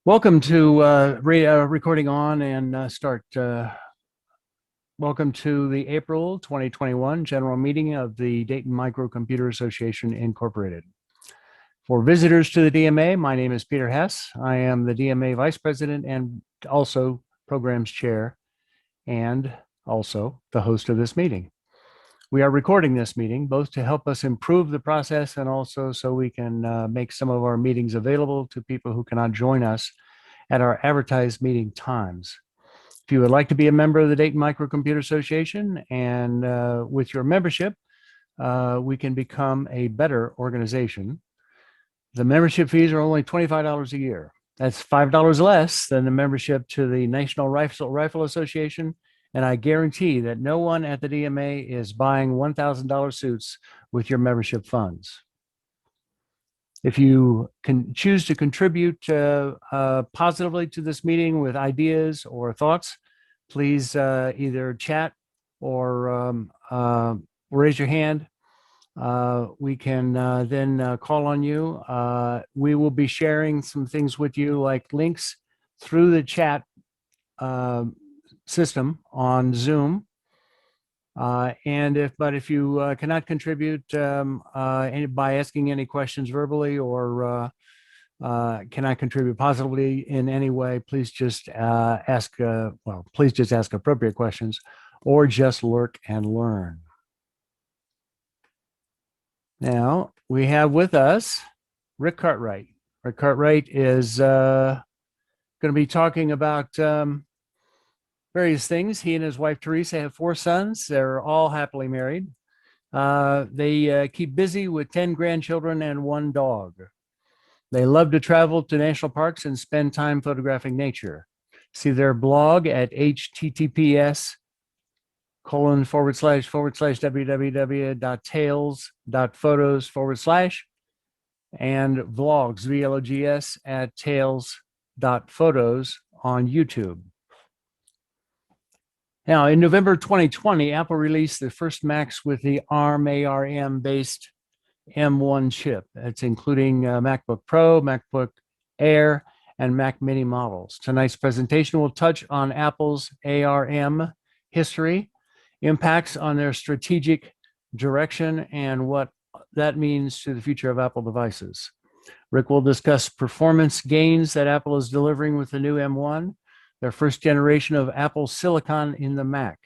Welcome to recording on and start. Welcome to the April 2021 General Meeting of the Dayton Microcomputer Association, Incorporated. For visitors to the DMA, my name is Peter Hess. I am the DMA Vice President and also Programs Chair and also the host of this meeting. We are recording this meeting both to help us improve the process and also so we can make some of our meetings available to people who cannot join us at our advertised meeting times. If you would like to be a member of the Dayton Microcomputer Association and with your membership, we can become a better organization. The membership fees are only $25 a year. That's $5 less than the membership to the National Rifle Association. And I guarantee that no one at the DMA is buying $1,000 suits with your membership funds. If you can choose to contribute positively to this meeting with ideas or thoughts, please either chat or raise your hand. We can then call on you. We will be sharing some things with you like links through the chat system on Zoom. But if you cannot contribute by asking any questions verbally or cannot contribute positively in any way, please just ask appropriate questions or just lurk and learn. Now we have with us Rick Cartwright. Rick Cartwright is going to be talking about various things. He and his wife, Teresa, have 4 sons. They're all happily married. They keep busy with 10 grandchildren and 1 dog. They love to travel to national parks and spend time photographing nature. See their blog at https://www.tails.photos/ and vlogs, VLOGS, at tails.photos on YouTube. Now, in November 2020, Apple released the first Macs with the ARM based M1 chip. It's including MacBook Pro, MacBook Air, and Mac Mini models. Tonight's presentation will touch on Apple's ARM history, impacts on their strategic direction, and what that means to the future of Apple devices. Rick will discuss performance gains that Apple is delivering with the new M1, their first generation of Apple Silicon in the Mac.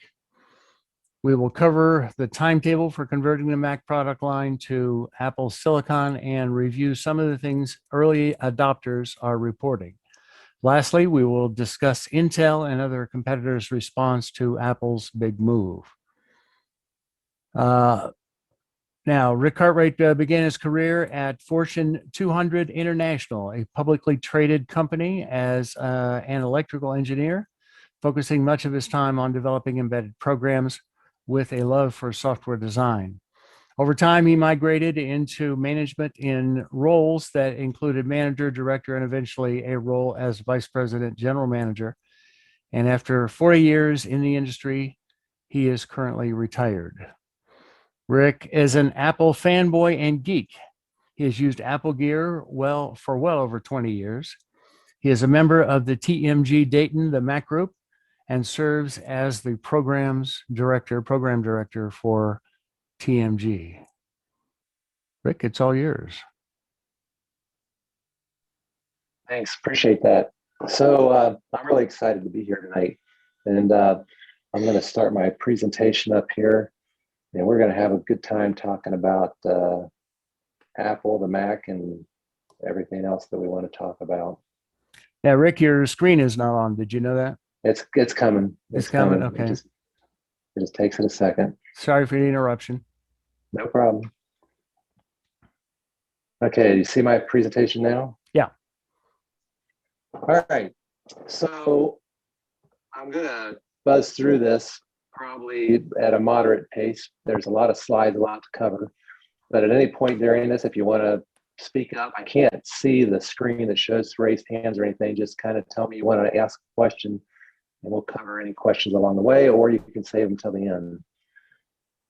We will cover the timetable for converting the Mac product line to Apple Silicon and review some of the things early adopters are reporting. Lastly, we will discuss Intel and other competitors' response to Apple's big move. Now, Rick Cartwright began his career at Fortune 200 International, a publicly traded company, as an electrical engineer, focusing much of his time on developing embedded programs with a love for software design. Over time, he migrated into management in roles that included manager, director, and eventually a role as vice president, general manager. And after 40 years in the industry, he is currently retired. Rick is an Apple fanboy and geek. He has used Apple gear for well over 20 years. He is a member of the TMG Dayton, the Mac Group, and serves as the program director for TMG. Rick, it's all yours. Thanks, appreciate that. So I'm really excited to be here tonight. And I'm going to start my presentation up here. And we're going to have a good time talking about Apple, the Mac, and everything else that we want to talk about. Yeah, Rick, your screen is not on. Did you know that? It's coming. It's coming. Okay. It just takes it a second. Sorry for the interruption. No problem. Okay, you see my presentation now? Yeah. All right. So I'm going to buzz through this probably at a moderate pace. There's a lot of slides, a lot to cover. But at any point during this, if you want to speak up, I can't see the screen that shows raised hands or anything. Just kind of tell me you want to ask a question, and we'll cover any questions along the way, or you can save them till the end.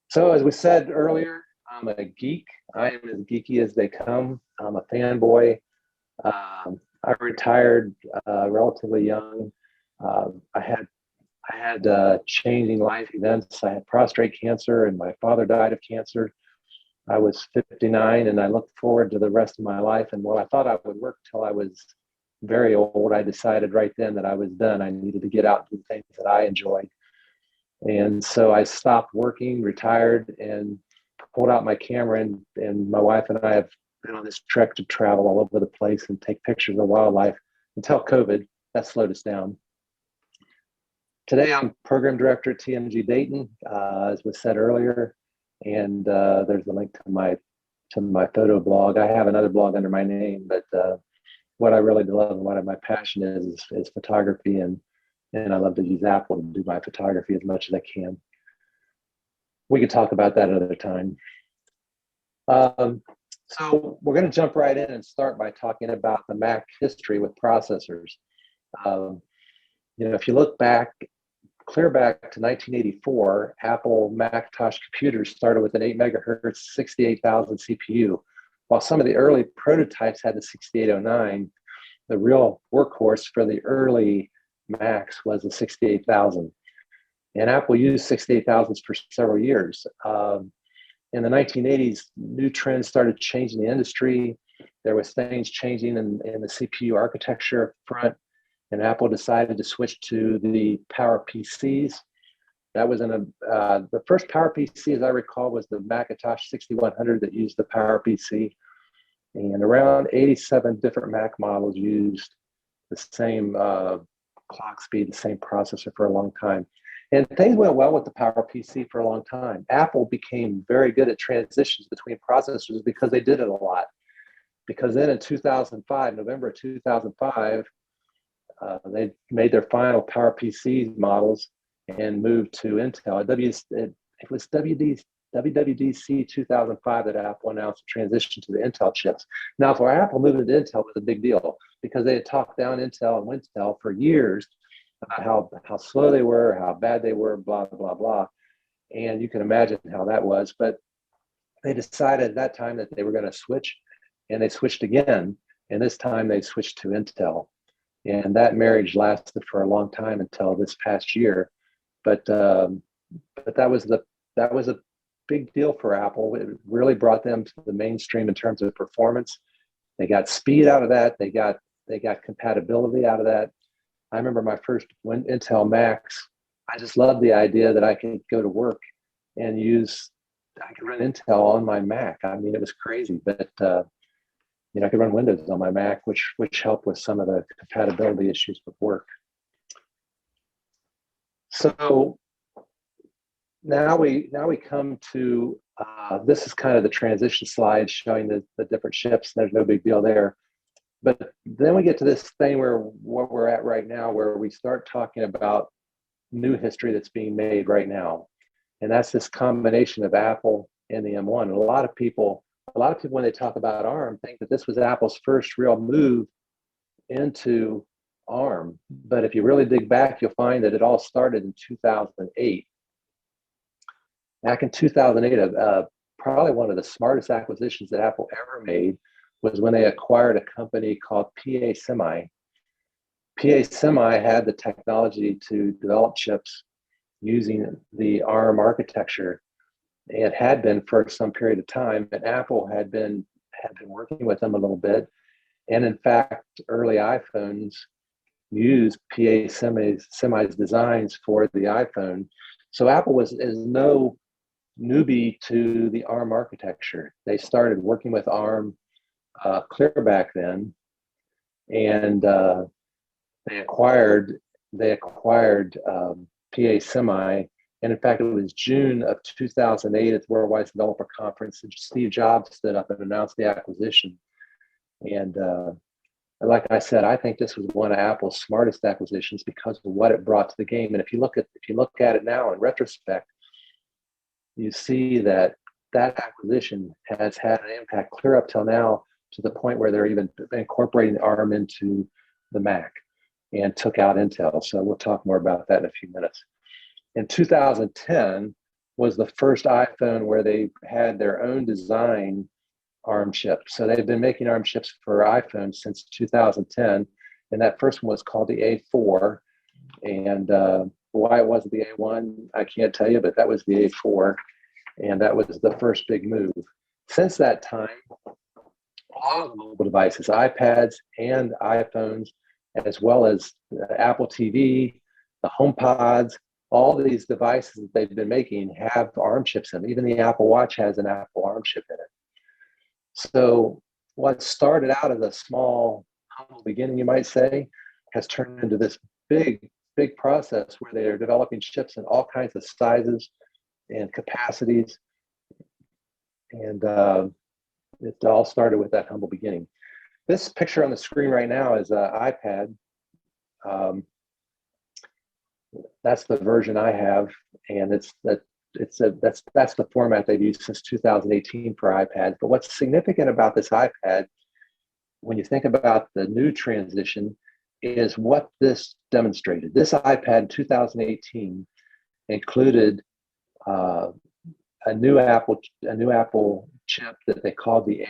So as we said earlier, I'm a geek. I am as geeky as they come. I'm a fanboy. I retired relatively young. I had changing life events. I had prostate cancer, and my father died of cancer. I was 59, and I looked forward to the rest of my life. And while I thought I would work till I was very old, I decided right then that I was done. I needed to get out and do things that I enjoyed. And so I stopped working, retired, and pulled out my camera. And my wife and I have been on this trek to travel all over the place and take pictures of wildlife until COVID. That slowed us down. Today, I'm program director at TMG Dayton, as was said earlier. And there's a link to my photo blog. I have another blog under my name, but what I really love and what my passion is photography, and I love to use Apple to do my photography as much as I can. We could talk about that another time. So we're going to jump right in and start by talking about the Mac history with processors. If you look back, clear back to 1984, Apple Macintosh computers started with an 8 megahertz, 68,000 CPU. While some of the early prototypes had the 6809, the real workhorse for the early Macs was the 68,000. And Apple used 68,000s for several years. In the 1980s, new trends started changing the industry. There was things changing in the CPU architecture front, and Apple decided to switch to the Power PCs. That was the first Power PC, as I recall, was the Macintosh 6100 that used the Power PC. And around 87 different Mac models used the same clock speed, the same processor for a long time. And things went well with the Power PC for a long time. Apple became very good at transitions between processors because they did it a lot. Because then in 2005, November of 2005, they made their final Power PC models and moved to Intel. It was WWDC 2005 that Apple announced a transition to the Intel chips. Now, for Apple, moving to Intel was a big deal because they had talked down Intel and Wintel for years about how slow they were, how bad they were, blah, blah, blah. And you can imagine how that was. But they decided at that time that they were going to switch, and they switched again. And this time they switched to Intel. And that marriage lasted for a long time until this past year. But that was a big deal for Apple. It really brought them to the mainstream in terms of performance. They got speed out of that. They got compatibility out of that. I remember my first Intel Macs. I just loved the idea that I could go to work and I could run Intel on my Mac. I mean, it was crazy, but I could run Windows on my Mac, which helped with some of the compatibility issues with work. So now we come to this is kind of the transition slide showing the different ships. There's no big deal there. But then we get to this thing where we're at right now, where we start talking about new history that's being made right now. And that's this combination of Apple and the M1. And a lot of people, when they talk about ARM, think that this was Apple's first real move into ARM. But if you really dig back, you'll find that it all started in 2008. Back in 2008, probably one of the smartest acquisitions that Apple ever made was when they acquired a company called PA Semi. PA Semi had the technology to develop chips using the ARM architecture. It had been for some period of time, and Apple had been working with them a little bit. And in fact, early iPhones used PA Semi's designs for the iPhone. So Apple is no newbie to the ARM architecture. They started working with ARM clear back then, and they acquired PA Semi. And in fact, it was June of 2008 at the Worldwide Developer Conference, and Steve Jobs stood up and announced the acquisition. And like I said, I think this was one of Apple's smartest acquisitions because of what it brought to the game. And if you look at it now in retrospect, you see that acquisition has had an impact clear up till now, to the point where they're even incorporating ARM into the Mac and took out Intel. So we'll talk more about that in a few minutes. In 2010 was the first iPhone where they had their own design ARM chip. So they've been making ARM chips for iPhones since 2010. And that first one was called the A4. And why it wasn't the A1, I can't tell you, but that was the A4. And that was the first big move. Since that time, all the mobile devices, iPads and iPhones, as well as Apple TV, the HomePods, all these devices that they've been making have ARM chips in them. Even the Apple Watch has an Apple ARM chip in it. So what started out as a small, humble beginning, you might say, has turned into this big, big process where they are developing chips in all kinds of sizes and capacities. And it all started with that humble beginning. This picture on the screen right now is an iPad. That's the version I have, and that's the format they've used since 2018 for iPads. But what's significant about this iPad, when you think about the new transition, is what this demonstrated. This iPad in 2018 included a new Apple chip that they called the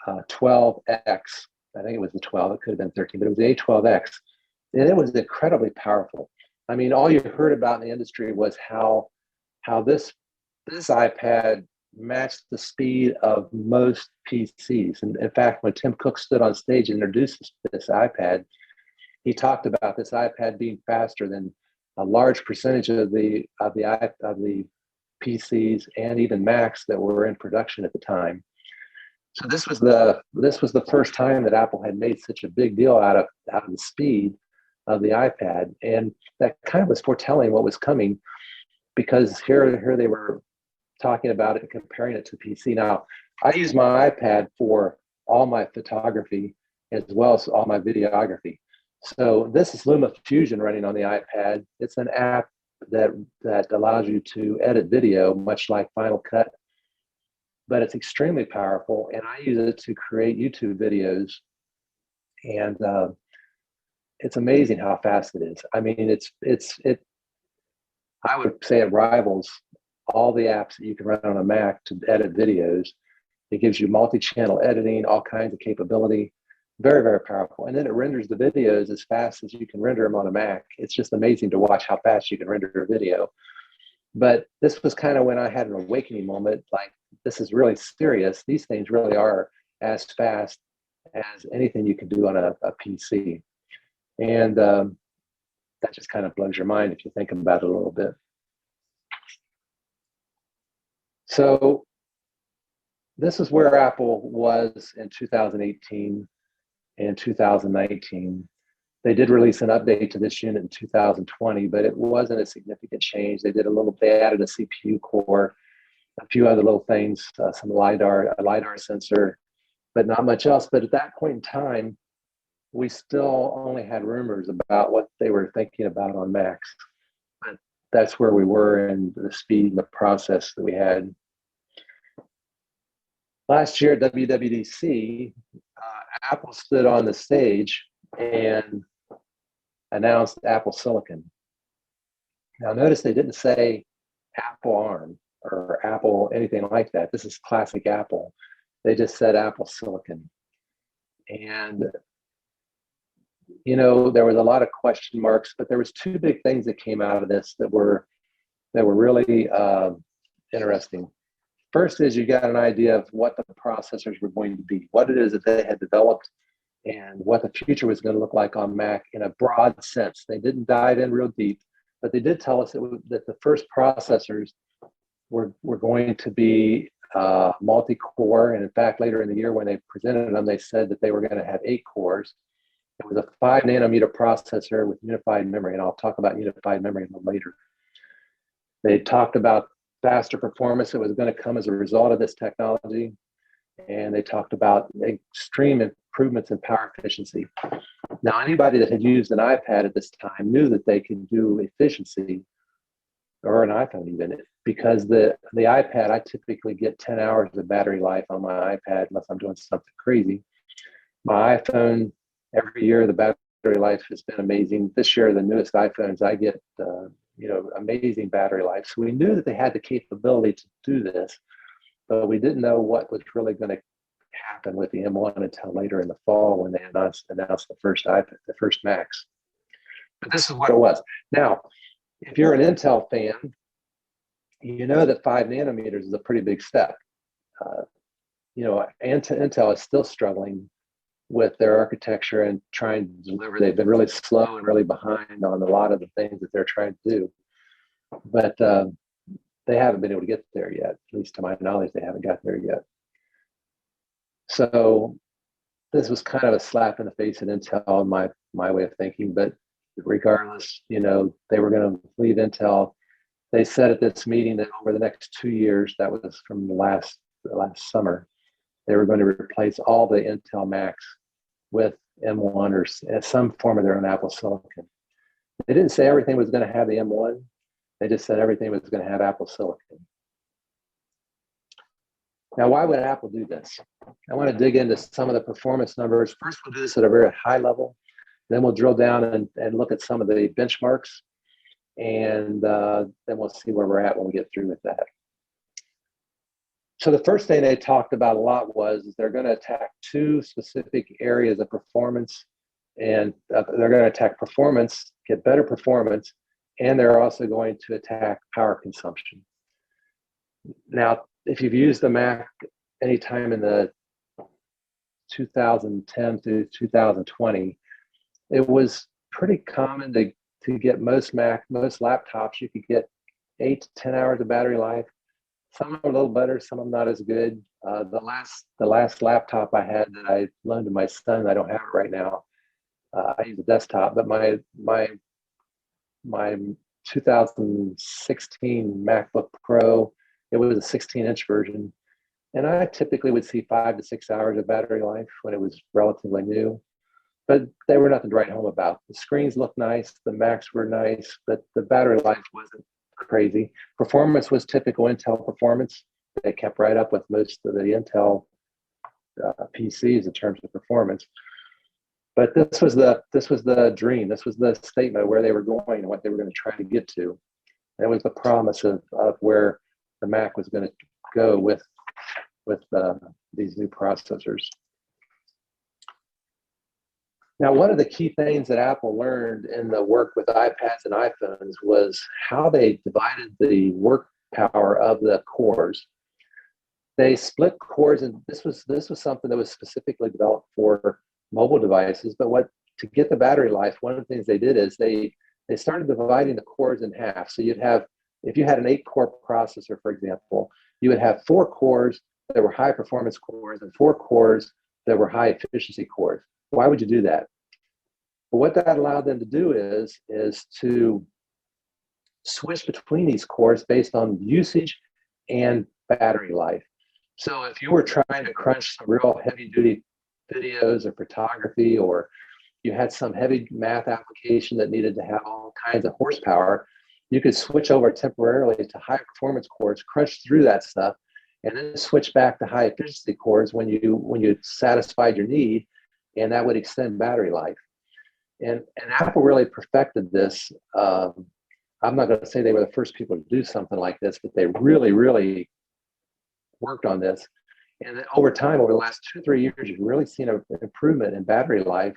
A12X. I think it was the 12. It could have been 13, but it was the A12X. And it was incredibly powerful. I mean, all you heard about in the industry was how this iPad matched the speed of most PCs. And in fact, when Tim Cook stood on stage and introduced this iPad, he talked about this iPad being faster than a large percentage of the PCs and even Macs that were in production at the time. So this was the first time that Apple had made such a big deal out of the speed of the iPad, and that kind of was foretelling what was coming, because here they were talking about it and comparing it to PC. Now, I use my iPad for all my photography as well as all my videography. So this is LumaFusion running on the iPad. It's an app that allows you to edit video, much like Final Cut, but it's extremely powerful, and I use it to create YouTube videos. And it's amazing how fast it is. I mean, I would say it rivals all the apps that you can run on a Mac to edit videos. It gives you multi-channel editing, all kinds of capability. Very, very powerful. And then it renders the videos as fast as you can render them on a Mac. It's just amazing to watch how fast you can render a video. But this was kind of when I had an awakening moment, like, this is really serious. These things really are as fast as anything you can do on a PC. And that just kind of blows your mind if you think about it a little bit. So this is where Apple was in 2018 and 2019. They did release an update to this unit in 2020, but it wasn't a significant change. They added a CPU core, a few other little things, some a LiDAR sensor, but not much else. But at that point in time, we still only had rumors about what they were thinking about on Macs. But that's where we were in the speed and the process that we had. Last year at WWDC, Apple stood on the stage and announced Apple Silicon. Now notice they didn't say Apple ARM or Apple anything like that. This is classic Apple. They just said Apple Silicon. And you know, there was a lot of question marks, but there was two big things that came out of this that were really interesting. First is you got an idea of what the processors were going to be, what it is that they had developed, and what the future was going to look like on Mac in a broad sense. They didn't dive in real deep, but they did tell us that the first processors were going to be multi-core. And in fact, later in the year when they presented them, they said that they were going to have 8 cores. It was a 5 nanometer processor with unified memory, and I'll talk about unified memory a little later. They talked about faster performance that was going to come as a result of this technology, and they talked about extreme improvements in power efficiency. Now, anybody that had used an iPad at this time knew that they could do efficiency, or an iPhone even, because the iPad, I typically get 10 hours of battery life on my iPad unless I'm doing something crazy. My iPhone, every year the battery life has been amazing. This year, the newest iPhones, I get amazing battery life. So we knew that they had the capability to do this, but we didn't know what was really going to happen with the M1 until later in the fall when they announced the first iPad, the first Macs. But this is what it was. Now, if you're an Intel fan, you know that 5 nanometers is a pretty big step. Intel is still struggling with their architecture and trying to deliver. They've been really slow and really behind on a lot of the things that they're trying to do. But they haven't been able to get there yet. At least to my knowledge, they haven't got there yet. So this was kind of a slap in the face at Intel, my way of thinking. But regardless, they were going to leave Intel. They said at this meeting that over the next 2 years, that was from the last summer, they were going to replace all the Intel Macs with M1 or some form of their own Apple silicon. They didn't say everything was going to have the M1. They just said everything was going to have Apple silicon. Now, why would Apple do this? I want to dig into some of the performance numbers. First, we'll do this at a very high level. Then we'll drill down and look at some of the benchmarks. And then we'll see where we're at when we get through with that. So the first thing they talked about a lot was they're going to attack 2 specific areas of performance. And they're going to attack performance, get better performance, and they're also going to attack power consumption. Now, if you've used the Mac anytime in the 2010 to 2020, it was pretty common to get most laptops, you could get 8 to 10 hours of battery life. Some are a little better, some are not as good. The last laptop I had that I loaned to my son, I don't have it right now. I use a desktop, but my 2016 MacBook Pro, it was a 16-inch version, and I typically would see 5 to 6 hours of battery life when it was relatively new. But they were nothing to write home about. The screens looked nice, the Macs were nice, but the battery life wasn't crazy. Performance was typical Intel performance. They kept right up with most of the Intel PCs in terms of performance. But this was the dream. This was the statement of where they were going and what they were going to try to get to. And it was the promise of where the Mac was going to go with these new processors. Now, one of the key things that Apple learned in the work with iPads and iPhones was how they divided the work power of the cores. They split cores, and this was something that was specifically developed for mobile devices. But to get the battery life, one of the things they did is they started dividing the cores in half. So you'd have, if you had an 8-core processor, for example, you would have 4 cores that were high performance cores and 4 cores that were high efficiency cores. Why would you do that? Well, what that allowed them to do is to switch between these cores based on usage and battery life. So if you were trying to crunch some real heavy duty videos or photography, or you had some heavy math application that needed to have all kinds of horsepower, you could switch over temporarily to high performance cores, crunch through that stuff, and then switch back to high efficiency cores when you satisfied your need, and that would extend battery life. And Apple really perfected this. I'm not going to say they were the first people to do something like this, but they really, really worked on this. And over time, over the last 2 or 3 years, you've really seen an improvement in battery life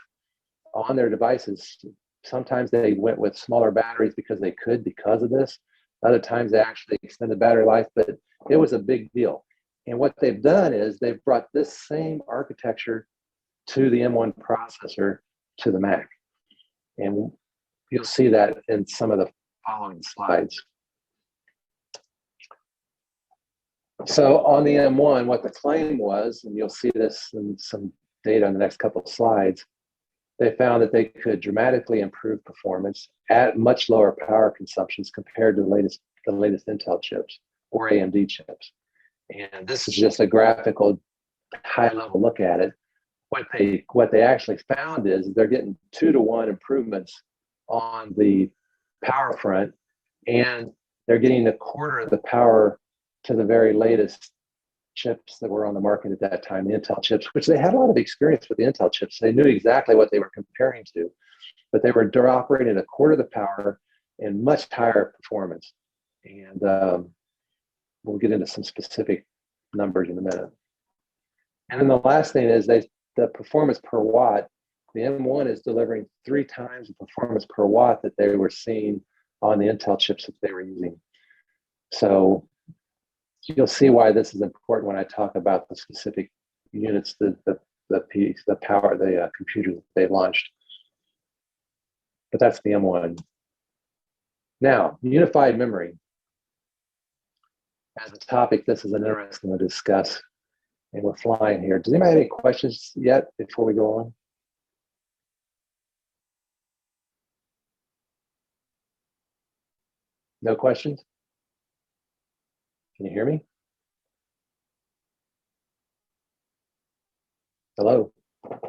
on their devices. Sometimes they went with smaller batteries because they could, because of this. Other times they actually extended battery life, but it was a big deal. And what they've done is they've brought this same architecture to the M1 processor to the Mac. And you'll see that in some of the following slides. So on the M1, what the claim was, and you'll see this in some data on the next couple of slides, they found that they could dramatically improve performance at much lower power consumptions compared to the latest Intel chips or AMD chips. And this is just a graphical high-level look at it. What they actually found is they're getting 2-to-1 improvements on the power front, and they're getting 1/4 of the power to the very latest chips that were on the market at that time, the Intel chips, which they had a lot of experience with the Intel chips. They knew exactly what they were comparing to, but they were operating at 1/4 of the power and much higher performance. And we'll get into some specific numbers in a minute. And then the last thing is the performance per watt. The M1 is delivering 3 times the performance per watt that they were seeing on the Intel chips that they were using. So you'll see why this is important when I talk about the specific units, the power, the computer that they launched. But that's the M1. Now, unified memory. As a topic, this is an interesting one to discuss, and we're flying here. Does anybody have any questions yet before we go on? No questions? Can you hear me? Hello?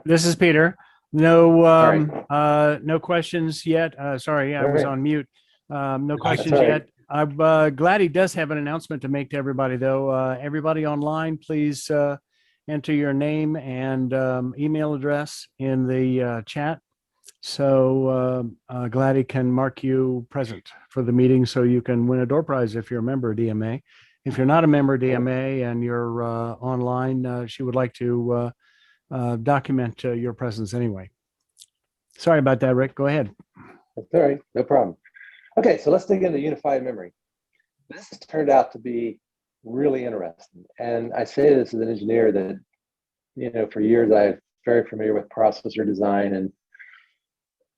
This is Peter. No, right. no questions yet. Sorry, I All was right. on mute. No questions all right. yet. I'm glad he does have an announcement to make to everybody, though. Everybody online, please enter your name and email address in the chat. So glad he can mark you present for the meeting so you can win a door prize if you're a member of DMA. If you're not a member of DMA and you're online, she would like to document your presence anyway. Sorry about that, Rick. Go ahead. That's all right, no problem. Okay, so let's dig into unified memory. This has turned out to be really interesting. And I say this as an engineer that, you know, for years I'm very familiar with processor design,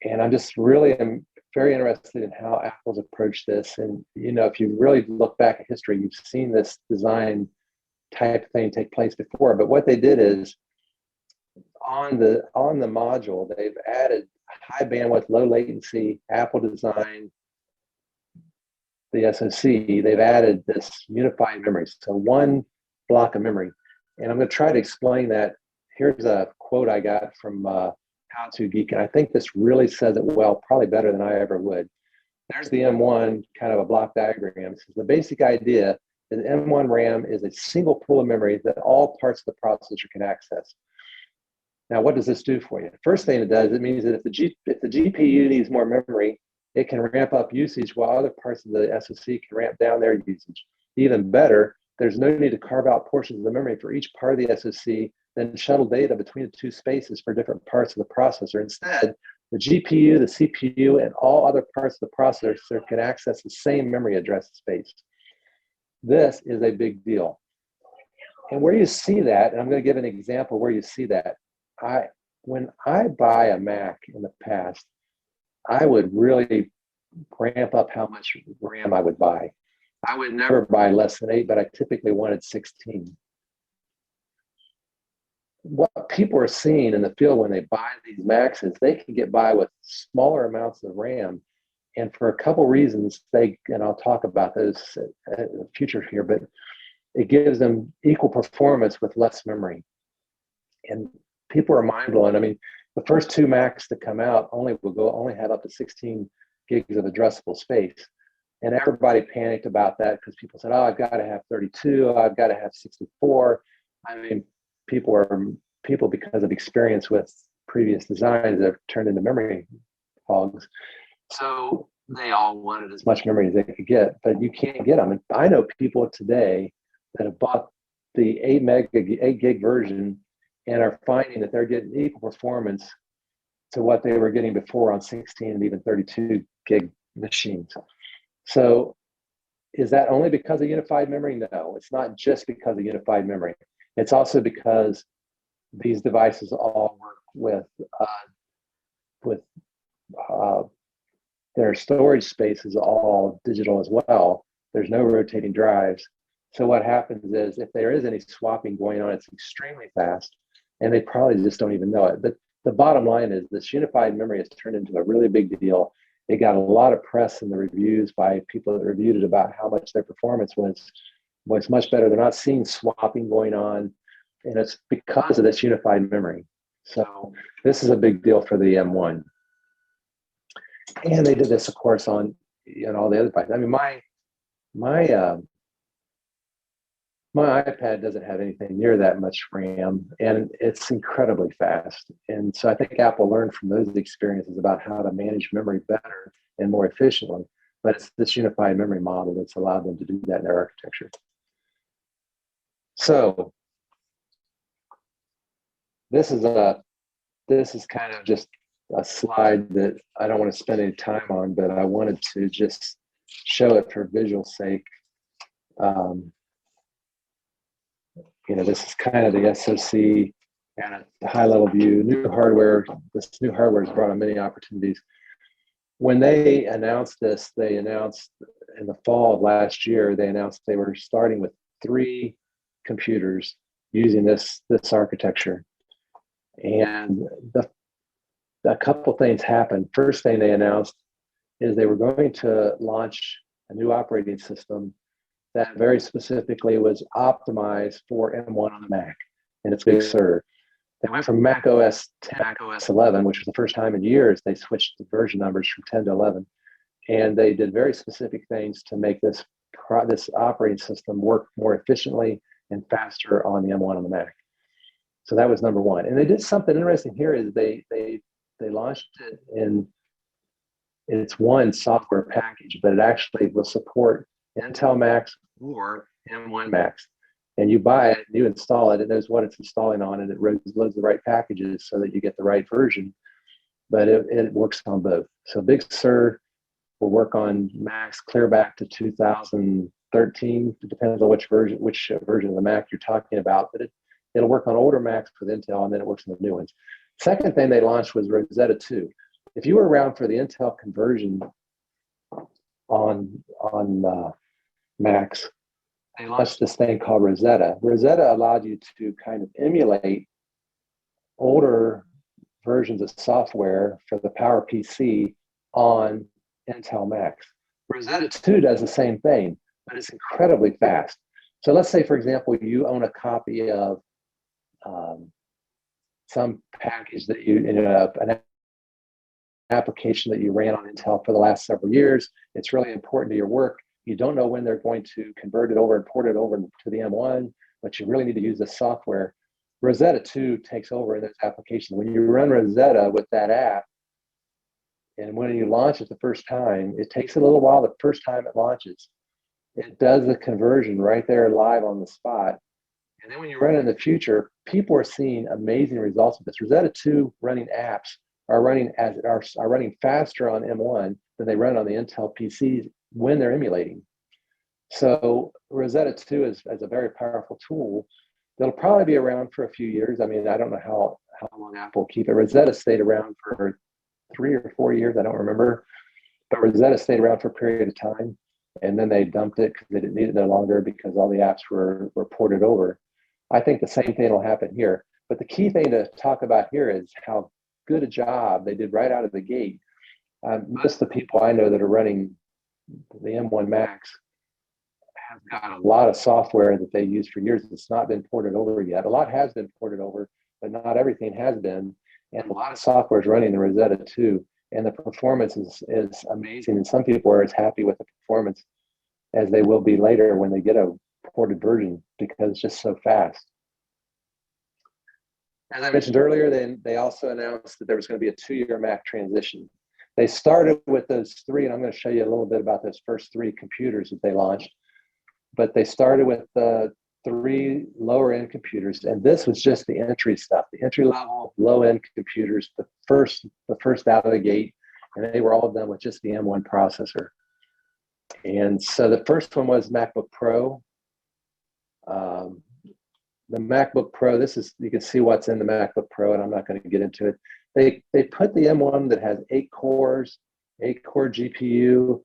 and I'm just really am very interested in how Apple's approached this. And, you know, if you really look back at history, you've seen this design type thing take place before. But what they did is on the module, they've added high bandwidth, low latency, Apple design, the SoC, they've added this unified memory. So one block of memory. And I'm going to try to explain that. Here's a quote I got from How to Geek, and I think this really says it well, probably better than I ever would. There's the M1, kind of a block diagram. So the basic idea is M1 RAM is a single pool of memory that all parts of the processor can access. Now, what does this do for you? First thing it does, it means that if the GPU needs more memory, it can ramp up usage while other parts of the SoC can ramp down their usage. Even better, there's no need to carve out portions of the memory for each part of the SoC, then shuttle data between the two spaces for different parts of the processor. Instead, the GPU, the CPU, and all other parts of the processor can access the same memory address space. This is a big deal. And where you see that, and I'm going to give an example where you see that, when I buy a Mac in the past, I would really ramp up how much RAM I would buy. I would never buy less than 8, but I typically wanted 16. What people are seeing in the field when they buy these Macs is they can get by with smaller amounts of RAM. And for a couple reasons, and I'll talk about those in the future here, but it gives them equal performance with less memory. And people are mind blown. I mean, the first 2 Macs to come out only have up to 16 gigs of addressable space. And everybody panicked about that because people said, oh, I've got to have 32, I've got to have 64. I mean, people because of experience with previous designs have turned into memory hogs. So they all wanted as much memory as they could get, but you can't get them. And I know people today that have bought the 8 gig version and are finding that they're getting equal performance to what they were getting before on 16 and even 32 gig machines. So is that only because of unified memory? No, it's not just because of unified memory. It's also because these devices all work with their storage space is all digital as well. There's no rotating drives. So what happens is if there is any swapping going on, it's extremely fast, and they probably just don't even know it. But the bottom line is this unified memory has turned into a really big deal. It got a lot of press in the reviews by people that reviewed it about how much their performance was much better. They're not seeing swapping going on, and it's because of this unified memory. So this is a big deal for the M1. And they did this, of course, on all the other devices. I mean, my iPad doesn't have anything near that much RAM, and it's incredibly fast. And so I think Apple learned from those experiences about how to manage memory better and more efficiently. But it's this unified memory model that's allowed them to do that in their architecture. So this is kind of just a slide that I don't want to spend any time on, but I wanted to just show it for visual sake. This is kind of the SoC and a high level view. New hardware. This new hardware has brought on many opportunities. When they announced this, they announced in the fall of last year, they announced they were starting with 3 computers using this architecture. And a couple things happened. First thing they announced is they were going to launch a new operating system that very specifically was optimized for M1 on the Mac and its Big Sur. They went from Mac OS 10 to Mac OS 11, which was the first time in years they switched the version numbers from 10 to 11. And they did very specific things to make this operating system work more efficiently and faster on the M1 on the Mac. So that was number one. And they did something interesting here is they launched it in its one software package, but it actually will support Intel Macs or M1 Macs. And you buy it, you install it, it knows what it's installing on, and it loads the right packages so that you get the right version. But it works on both. So Big Sur will work on Macs clear back to 2013. It depends on which version of the Mac you're talking about, but it'll work on older Macs with Intel, and then it works on the new ones. Second thing they launched was Rosetta 2. If you were around for the Intel conversion on Macs, they launched this thing called Rosetta. Rosetta allowed you to kind of emulate older versions of software for the PowerPC on Intel Macs. Rosetta 2 does the same thing, but it's incredibly fast. So let's say, for example, you own a copy of some package that an application that you ran on Intel for the last several years. It's really important to your work. You don't know when they're going to convert it over and port it over to the M1, but you really need to use this software. Rosetta 2 takes over in this application. When you run Rosetta with that app, and when you launch it the first time, it takes a little while the first time it launches. It does the conversion right there live on the spot. And then when you run it in the future, people are seeing amazing results with this. Rosetta 2 running apps are running faster on M1 than they run on the Intel PCs when they're emulating. So Rosetta 2 is a very powerful tool that'll probably be around for a few years. I mean, I don't know how long Apple will keep it. Rosetta stayed around for 3 or 4 years, I don't remember. But Rosetta stayed around for a period of time, and then they dumped it because they didn't need it no longer because all the apps were ported over. I think the same thing will happen here. But the key thing to talk about here is how good a job they did right out of the gate. Most of the people I know that are running the M1 Macs have got a lot of software that they use for years that's not been ported over yet. A lot has been ported over, but not everything has been. And a lot of software is running the Rosetta 2, and the performance is amazing. And some people are as happy with the performance as they will be later when they get a ported version because it's just so fast. As I mentioned earlier, then they also announced that there was going to be a 2-year Mac transition. They started with those 3, and I'm going to show you a little bit about those first 3 computers that they launched. But they started with the 3 lower-end computers, and this was just the entry stuff, the entry-level, low-end computers, the first out of the gate, and they were all done with just the M1 processor. And so the first one was MacBook Pro. The MacBook Pro, you can see what's in the MacBook Pro, and I'm not going to get into it. They put the M1 that has 8 cores, 8-core GPU.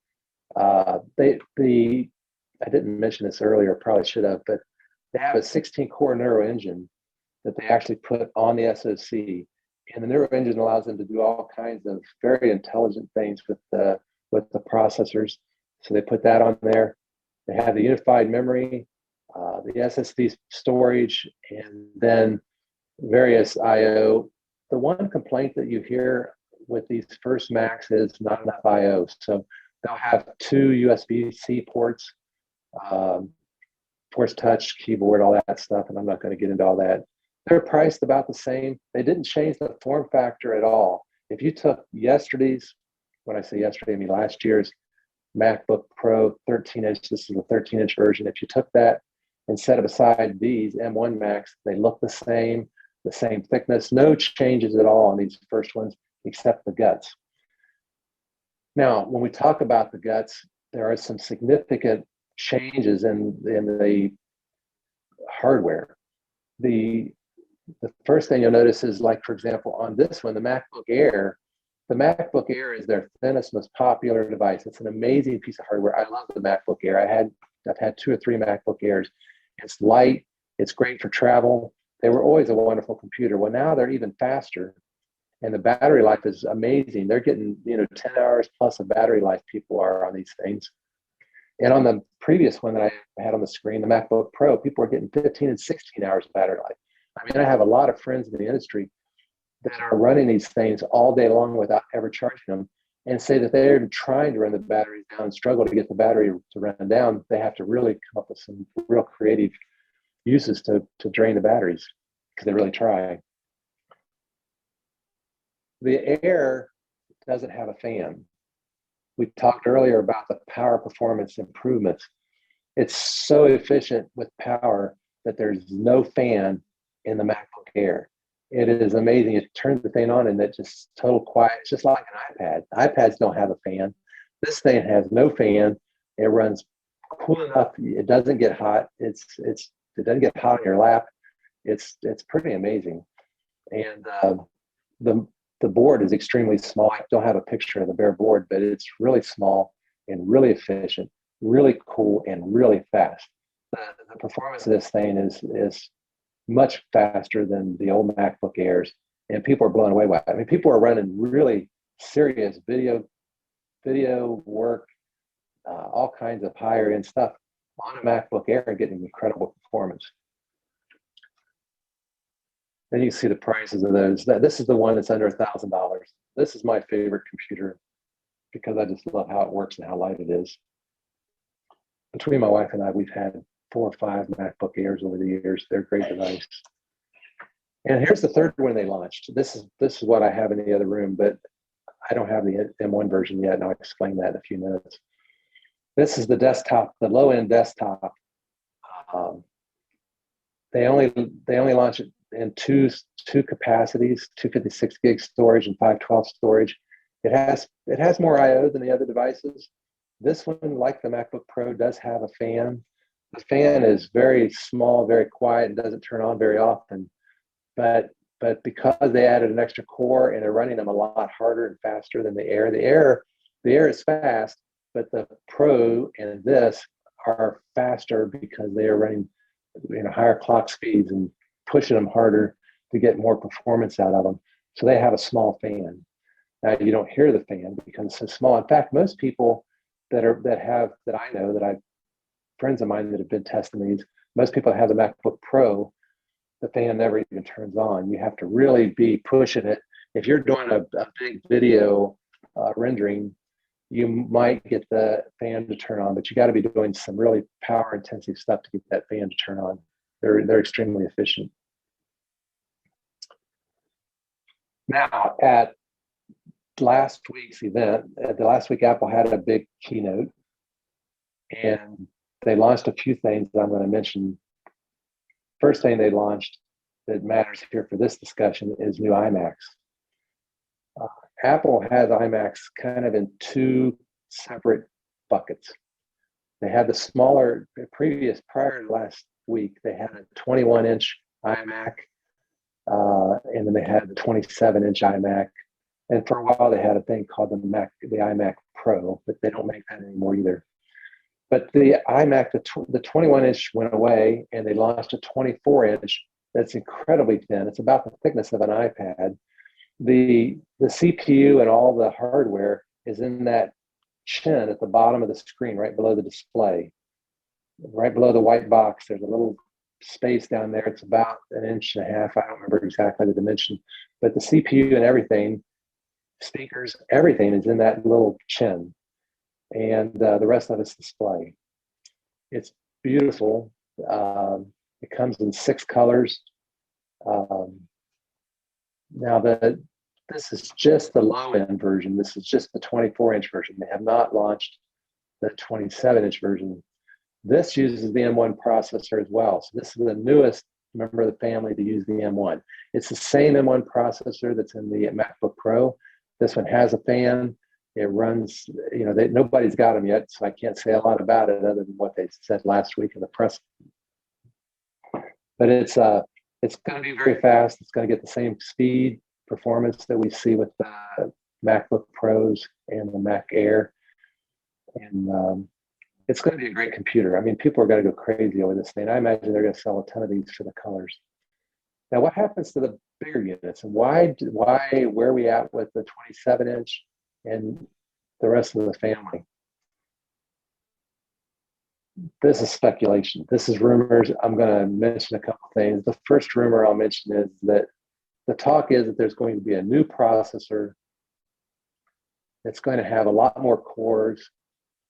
I didn't mention this earlier, probably should have, but they have a 16-core Neuro engine that they actually put on the SoC. And the Neuro engine allows them to do all kinds of very intelligent things with the processors. So they put that on there. They have the unified memory, the SSD storage, and then various I/O. The one complaint that you hear with these first Macs is not enough I/O. So they'll have 2 USB-C ports, Force Touch, keyboard, all that stuff, and I'm not going to get into all that. They're priced about the same. They didn't change the form factor at all. If you took yesterday's, when I say yesterday, I mean last year's MacBook Pro 13-inch, this is the 13-inch version. If you took that and set it beside these M1 Macs, they look the same. the same thickness, no changes at all on these first ones, except the guts. Now, when we talk about the guts, there are some significant changes in the hardware. The first thing you'll notice is, like, for example, on this one, the MacBook Air is their thinnest, most popular device. It's an amazing piece of hardware. I love the MacBook Air. I've had 2 or 3 MacBook Airs. It's light. It's great for travel. They were always a wonderful computer. Well, now they're even faster, and the battery life is amazing. They're getting 10 hours plus of battery life. People are on these things. And on the previous one that I had on the screen, the MacBook Pro, people are getting 15 and 16 hours of battery life. I mean, I have a lot of friends in the industry that are running these things all day long without ever charging them, and say that they're trying to run the batteries down and struggle to get the battery to run down. They have to really come up with some real creative uses to drain the batteries, because they really try. The Air doesn't have a fan. We talked earlier about the power performance improvements. It's so efficient with power that there's no fan in the MacBook Air. It is amazing. You turn the thing on and it's just total quiet. It's just like an iPad. iPads don't have a fan. This thing has no fan. It runs cool enough. It doesn't get hot. It doesn't get hot on your lap. It's pretty amazing. And the board is extremely small. I don't have a picture of the bare board, but it's really small and really efficient, really cool, and really fast. The performance of this thing is much faster than the old MacBook Airs, and people are blown away by it. I mean, people are running really serious video work, all kinds of higher end stuff on a MacBook Air and getting incredible performance. Then you see the prices of those. This is the one that's under $1,000. This is my favorite computer because I just love how it works and how light it is. Between my wife and I, we've had 4 or 5 MacBook Airs over the years. They're a great device. And here's the third one they launched. This is what I have in the other room, but I don't have the M1 version yet, and I'll explain that in a few minutes. This is the desktop, the low-end desktop. They only launch it in two capacities, 256 gig storage and 512 storage. It has more I/O than the other devices. This one, like the MacBook Pro, does have a fan. The fan is very small, very quiet, and doesn't turn on very often. But because they added an extra core and they're running them a lot harder and faster than the Air. The Air is fast, but the Pro and this are faster because they are running higher clock speeds and pushing them harder to get more performance out of them. So they have a small fan. Now you don't hear the fan because it's so small. In fact, most people that I know, friends of mine that have been testing these, most people that have the MacBook Pro, the fan never even turns on. You have to really be pushing it. If you're doing a big video rendering, you might get the fan to turn on, but you got to be doing some really power intensive stuff to get that fan to turn on. They're extremely efficient. Now, at last week's event, Apple had a big keynote, and they launched a few things that I'm going to mention. First thing they launched that matters here for this discussion is new iMacs. Apple has iMacs kind of in 2 separate buckets. They had the smaller, prior to last week, they had a 21-inch iMac, and then they had the 27-inch iMac. And for a while, they had a thing called the iMac Pro, but they don't make that anymore either. But the iMac, the 21-inch went away, and they launched a 24-inch that's incredibly thin. It's about the thickness of an iPad. The CPU and all the hardware is in that chin at the bottom of the screen, right below the display. Right below the white box, there's a little space down there. It's about 1.5 inches. I don't remember exactly the dimension. But the CPU and everything, speakers, everything is in that little chin. And the rest of it's display. It's beautiful. It comes in 6 colors. Now this is just the low end version. This is just the 24-inch version. They have not launched the 27-inch version. This uses the M1 processor as well. So this is the newest member of the family to use the M1. It's the same M1 processor that's in the MacBook Pro. This one has a fan. It runs, nobody's got them yet, so I can't say a lot about it other than what they said last week in the press. But it's going to be very fast. It's going to get the same speed, performance that we see with the MacBook Pros and the Mac Air. And it's going to be a great computer. I mean, people are going to go crazy over this thing. I imagine they're going to sell a ton of these for the colors. Now, what happens to the bigger units, and where are we at with the 27-inch and the rest of the family? This is speculation. This is rumors. I'm going to mention a couple things. The first rumor I'll mention is that the talk is that there's going to be a new processor that's going to have a lot more cores,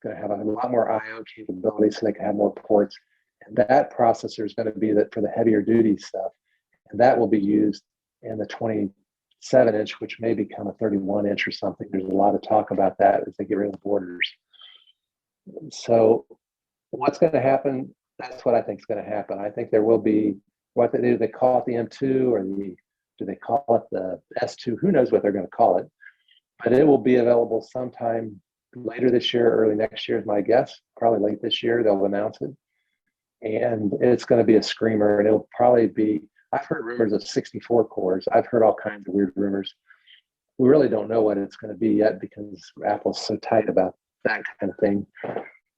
going to have a lot more I/O capabilities so they can have more ports. And that processor is going to be for the heavier duty stuff. And that will be used in the 27-inch, which may become a 31-inch or something. There's a lot of talk about that as they get rid of the borders. So what's going to happen? That's what I think is going to happen. I think there will be, what do they call it, the M2 or do they call it the S2? Who knows what they're going to call it. But it will be available sometime later this year, early next year is my guess. Probably late this year, they'll announce it. And it's going to be a screamer, and it'll probably be, I've heard rumors of 64 cores. I've heard all kinds of weird rumors. We really don't know what it's going to be yet because Apple's so tight about that kind of thing.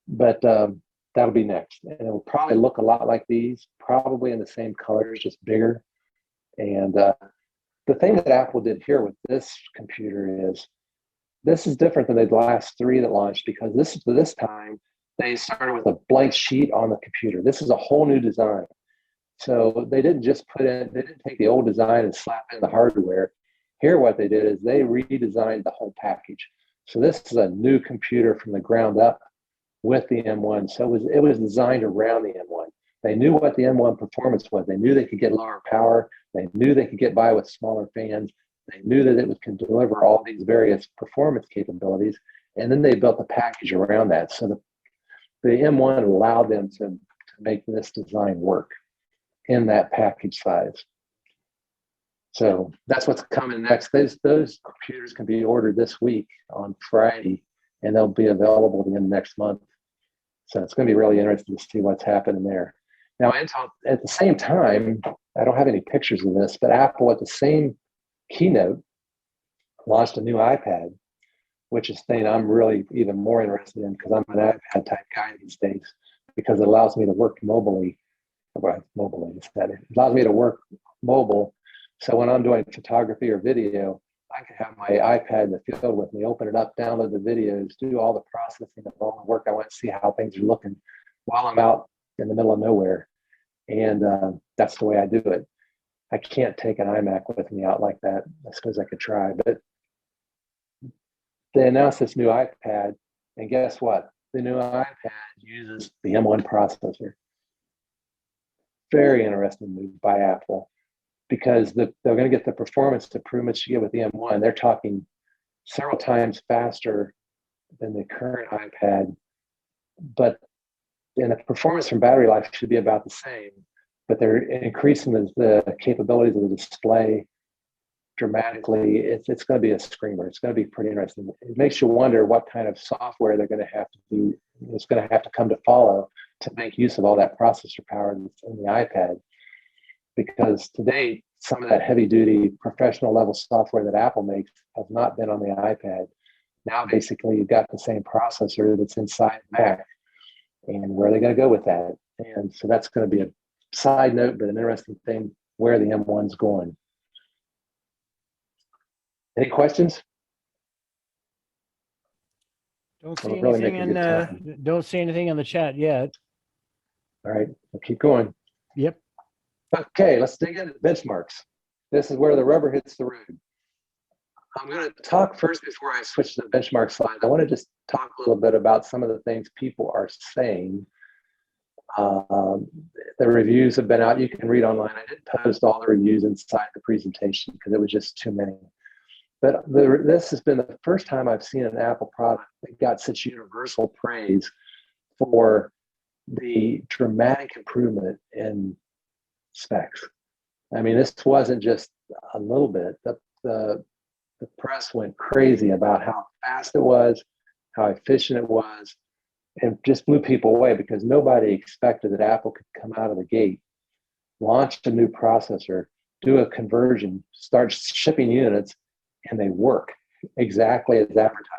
But that'll be next. And it will probably look a lot like these, probably in the same colors, just bigger. And the thing that Apple did here with this computer is, this is different than the last three that launched, because this time they started with a blank sheet on the computer. This is a whole new design. So they didn't just they didn't take the old design and slap in the hardware. Here what they did is they redesigned the whole package. So this is a new computer from the ground up with the M1. So it was designed around the M1. They knew what the M1 performance was. They knew they could get lower power. They knew they could get by with smaller fans. They knew that it can deliver all these various performance capabilities. And then they built the package around that. So the M1 allowed them to make this design work in that package size. So that's what's coming next. Those computers can be ordered this week on Friday, and they'll be available at the end of next month. So it's going to be really interesting to see what's happening there. Now, Intel, at the same time, I don't have any pictures of this, but Apple at the same keynote launched a new iPad, which is the thing I'm really even more interested in, because I'm an iPad type guy these days, because it allows me to work mobily. Well, it allows me to work mobile. So when I'm doing photography or video, I can have my iPad in the field with me, open it up, download the videos, do all the processing of all the work I want to see how things are looking while I'm out in the middle of nowhere. And that's the way I do it. I can't take an iMac with me out like that. I suppose I could try, but they announced this new iPad, and guess what? The new iPad uses the M1 processor. Very interesting move by Apple, because they're going to get the performance improvements you get with the M1. They're talking several times faster than the current iPad, and the performance from battery life should be about the same, but they're increasing the capabilities of the display dramatically. It's going to be a screamer. It's going to be pretty interesting. It makes you wonder what kind of software they're going to have to do. It's going to have to come to follow to make use of all that processor power that's in the iPad. Because today, some of that heavy-duty professional level software that Apple makes has not been on the iPad. Now, basically, you've got the same processor that's inside Mac. And where are they going to go with that? And so that's going to be a side note, but an interesting thing, where the M1's going. Any questions? Don't see anything in the chat yet. All right, we'll keep going. Yep. Okay, let's dig into benchmarks. This is where the rubber hits the road. I'm going to talk first before I switch to the benchmark slide. I want to just talk a little bit about some of the things people are saying. The reviews have been out. You can read online. I didn't post all the reviews inside the presentation because it was just too many. But this has been the first time I've seen an Apple product that got such universal praise for the dramatic improvement in specs. I mean, this wasn't just a little bit. The press went crazy about how fast it was, how efficient it was, and just blew people away because nobody expected that Apple could come out of the gate, launch a new processor, do a conversion, start shipping units, and they work exactly as advertised.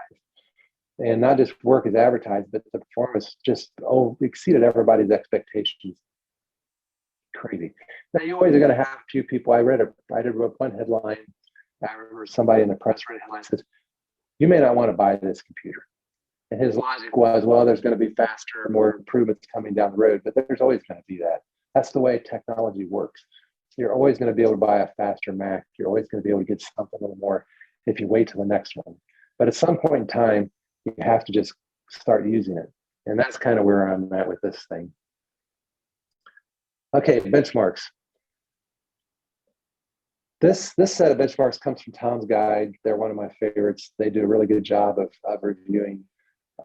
And not just work as advertised, but the performance just exceeded everybody's expectations. Crazy. Now you always are going to have a few people. I did one headline. I remember somebody in the press read a headline says, "You may not want to buy this computer." And his logic was, well, there's going to be faster, more improvements coming down the road, but there's always going to be that. That's the way technology works. You're always going to be able to buy a faster Mac. You're always going to be able to get something a little more if you wait till the next one. But at some point in time, you have to just start using it. And that's kind of where I'm at with this thing. Okay, benchmarks. This set of benchmarks comes from Tom's Guide. They're one of my favorites. They do a really good job of reviewing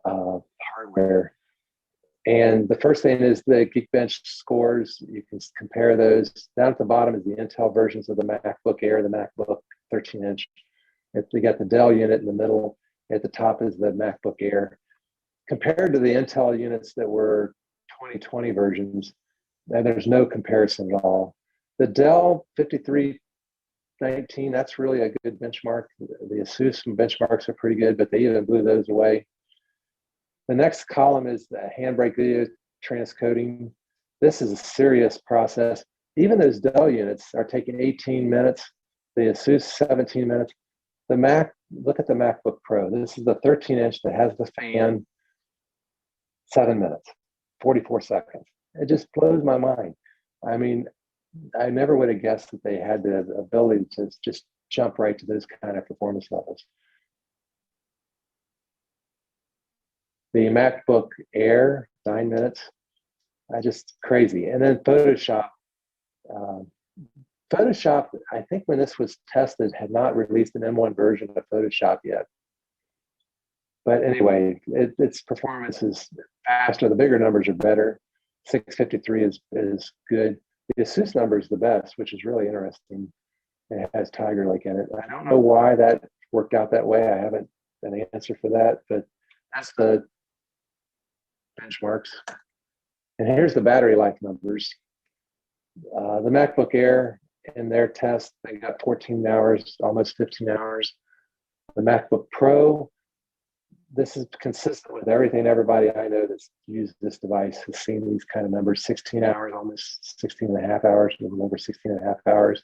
hardware. And the first thing is the Geekbench scores. You can compare those. Down at the bottom is the Intel versions of the MacBook Air, the MacBook 13-inch. You got the Dell unit in the middle. At the top is the MacBook Air. Compared to the Intel units that were 2020 versions, and there's no comparison at all. The Dell 5319, that's really a good benchmark. The Asus benchmarks are pretty good, but they even blew those away. The next column is the Handbrake video transcoding. This is a serious process. Even those Dell units are taking 18 minutes. The Asus 17 minutes. The Mac, look at the MacBook Pro. This is the 13-inch that has the fan, 7 minutes, 44 seconds. It just blows my mind. I mean, I never would have guessed that they had the ability to just jump right to those kind of performance levels. The MacBook Air, 9 minutes. Just crazy. And then Photoshop. Photoshop, I think when this was tested, had not released an M1 version of Photoshop yet. But anyway, its performance is faster. The bigger numbers are better. 653 is good. The Asus number is the best, which is really interesting. It has Tiger Lake in it. I don't know why that worked out that way. I haven't an answer for that, but that's the benchmarks. And here's the battery life numbers. The MacBook Air, in their test, they got 14 hours, almost 15 hours. The MacBook Pro, this is consistent with everything everybody I know that's used this device has seen these kind of numbers, 16 hours, almost 16 and a half hours, a little over 16 and a half hours.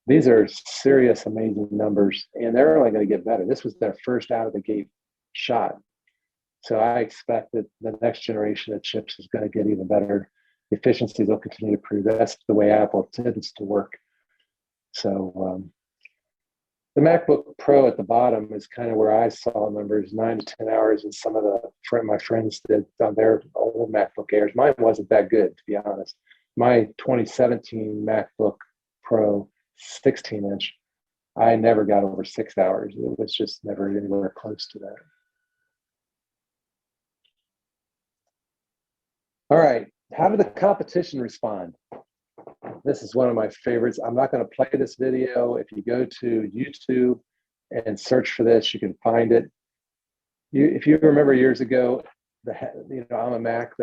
These are serious, amazing numbers, and they're only going to get better. This was their first out of the gate shot. So I expect that the next generation of chips is going to get even better. Efficiencies will continue to improve. That's the way Apple tends to work. So the MacBook Pro at the bottom is kind of where I saw numbers, 9 to 10 hours, and some of my friends did on their old MacBook Airs. Mine wasn't that good, to be honest. My 2017 MacBook Pro 16-inch, I never got over 6 hours. It was just never anywhere close to that. All right, how did the competition respond? This is one of my favorites. I'm not going to play this video. If you go to YouTube and search for this, you can find it. If you remember years ago, I'm a Mac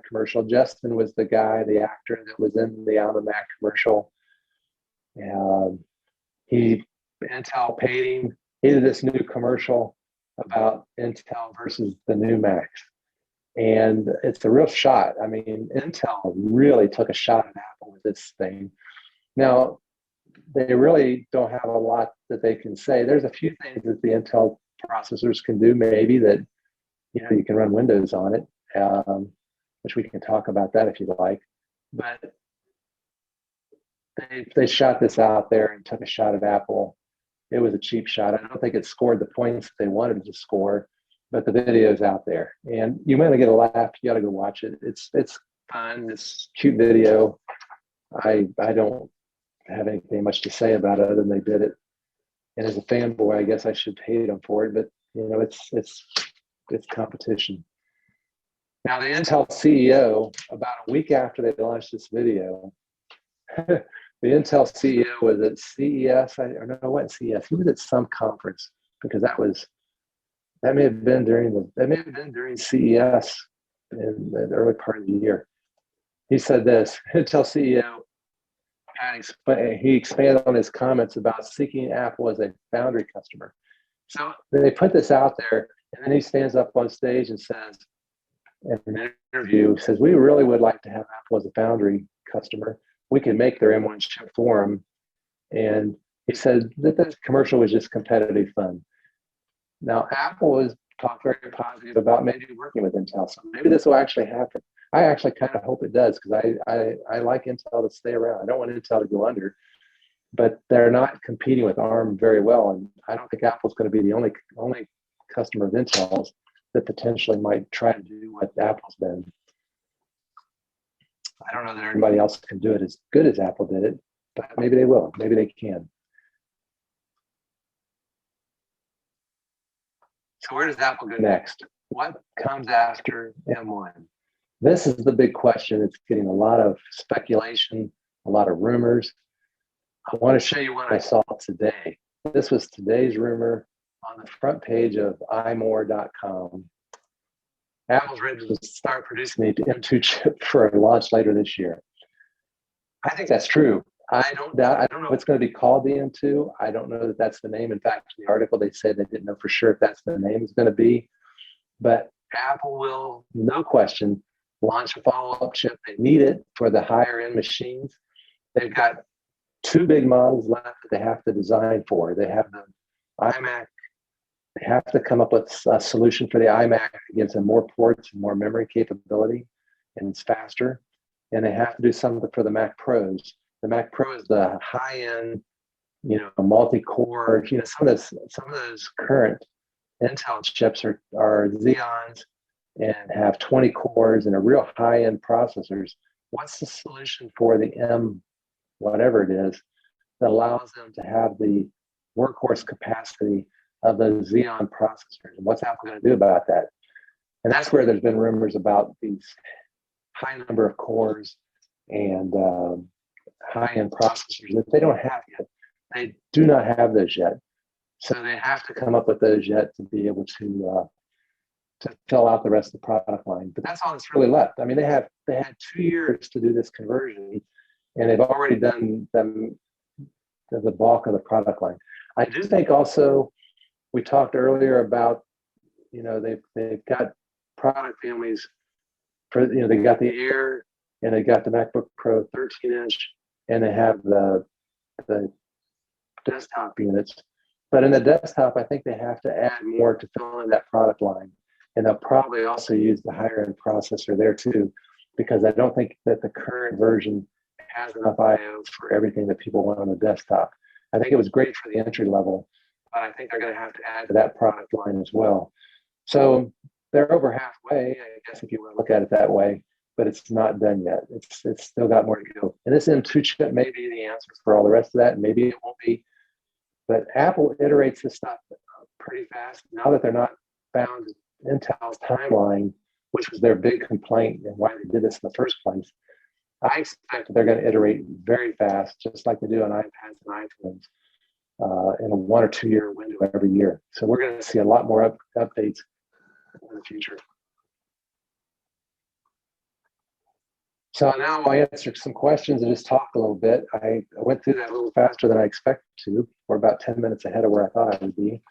commercial. Justin was the guy, the actor that was in the I'm a Mac commercial. Intel paid him. He did this new commercial about Intel versus the new Macs. And it's a real shot. I mean, Intel really took a shot at Apple with this thing. Now, they really don't have a lot that they can say. There's a few things that the Intel processors can do, maybe that, you can run Windows on it, which we can talk about that if you like. But they shot this out there and took a shot at Apple. It was a cheap shot. I don't think it scored the points that they wanted to score. But the video is out there, and you might get a laugh. You got to go watch it. It's fun. It's a cute video. I don't have anything much to say about it other than they did it. And as a fanboy, I guess I should hate them for it. But it's competition. Now the Intel CEO, about a week after they launched this video, the Intel CEO was at CES. I don't know what CES. He was at some conference because that may have been during CES in the early part of the year. He said this, Intel CEO, he expanded on his comments about seeking Apple as a foundry customer. So they put this out there, and then he stands up on stage and says, in an interview, says, we really would like to have Apple as a foundry customer. We can make their M1 chip for them. And he said that this commercial was just competitive fun. Now, Apple has talked very positive about maybe working with Intel. So maybe this will actually happen. I actually kind of hope it does because I like Intel to stay around. I don't want Intel to go under, but they're not competing with ARM very well. And I don't think Apple's going to be the only customer of Intel's that potentially might try to do what Apple's been. I don't know that everybody else can do it as good as Apple did it, but maybe they will. Maybe they can. So where does Apple go next? What comes after M1? This is the big question. It's getting a lot of speculation, a lot of rumors. I want to show you what I saw today. This was today's rumor on the front page of imore.com. Apple's ready to start producing the M2 chip for a launch later this year. I think that's true. I don't know if it's going to be called the M2. I don't know that that's the name. In fact, in the article, they said they didn't know for sure if that's the name is going to be. But Apple will, no question, launch a follow-up chip. They need it for the higher-end machines. They've got two big models left that they have to design for. They have the iMac. They have to come up with a solution for the iMac that gives them more ports and more memory capability, and it's faster. And they have to do something for the Mac Pros. The Mac Pro is the high-end, multi-core. Some of those current Intel chips are Xeons and have 20 cores and a real high-end processors. What's the solution for the M, whatever it is, that allows them to have the workhorse capacity of those Xeon processors? And what's Apple going to do about that? And that's where there's been rumors about these high number of cores and high-end processors that they don't have yet. They do not have those yet. So they have to come up with those yet to be able to fill out the rest of the product line. But that's all that's really left. I mean, they had 2 years to do this conversion, and they've already done the bulk of the product line. I do think also, we talked earlier about, they've got product families for, they got the Air and they got the MacBook Pro 13-inch, and they have the desktop units. But in the desktop, I think they have to add more to fill in that product line. And they'll probably also use the higher end processor there too, because I don't think that the current version has enough I/O for everything that people want on the desktop. I think it was great for the entry level, but I think they're going to have to add to that product line as well. So they're over halfway, I guess, if you want to look at it that way, but it's not done yet. It's still got more to go. And this M2 chip may be the answer for all the rest of that, and maybe it won't be. But Apple iterates this stuff pretty fast. Now that they're not bound to Intel's timeline, which was their big complaint and why they did this in the first place, I expect that they're going to iterate very fast, just like they do on iPads and iPhones, in a 1 or 2 year window every year. So we're going to see a lot more updates in the future. So now I'll answer some questions and just talk a little bit. I went through that a little faster than I expected to. We're about 10 minutes ahead of where I thought I would be.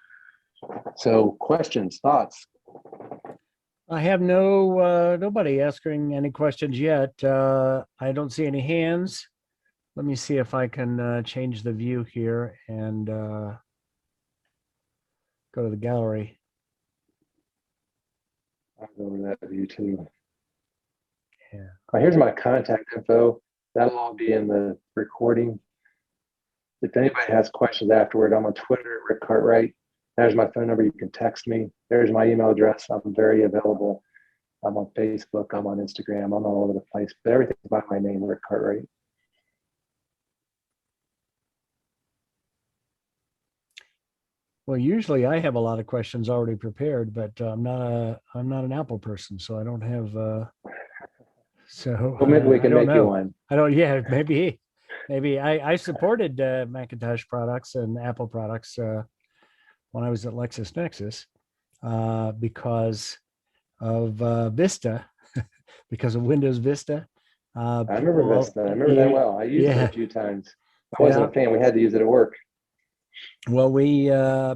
So questions, thoughts? I have nobody asking any questions yet. I don't see any hands. Let me see if I can change the view here and go to the gallery. I'll go over that view too. Yeah. Here's my contact info. That'll all be in the recording. If anybody has questions afterward, I'm on Twitter at Rick Cartwright. There's my phone number. You can text me. There's my email address. I'm very available. I'm on Facebook. I'm on Instagram. I'm all over the place. But everything's by my name, Rick Cartwright. Well, usually I have a lot of questions already prepared, but I'm not an Apple person, so I don't have. So Well, maybe we can make know. you one. I don't. Yeah, maybe. maybe I supported Macintosh products and Apple products when I was at LexisNexis because of Vista, because of Windows Vista. I remember Vista. I remember that well. I used it a Yeah, few times. I yeah. wasn't a fan. We had to use it at work. Well, we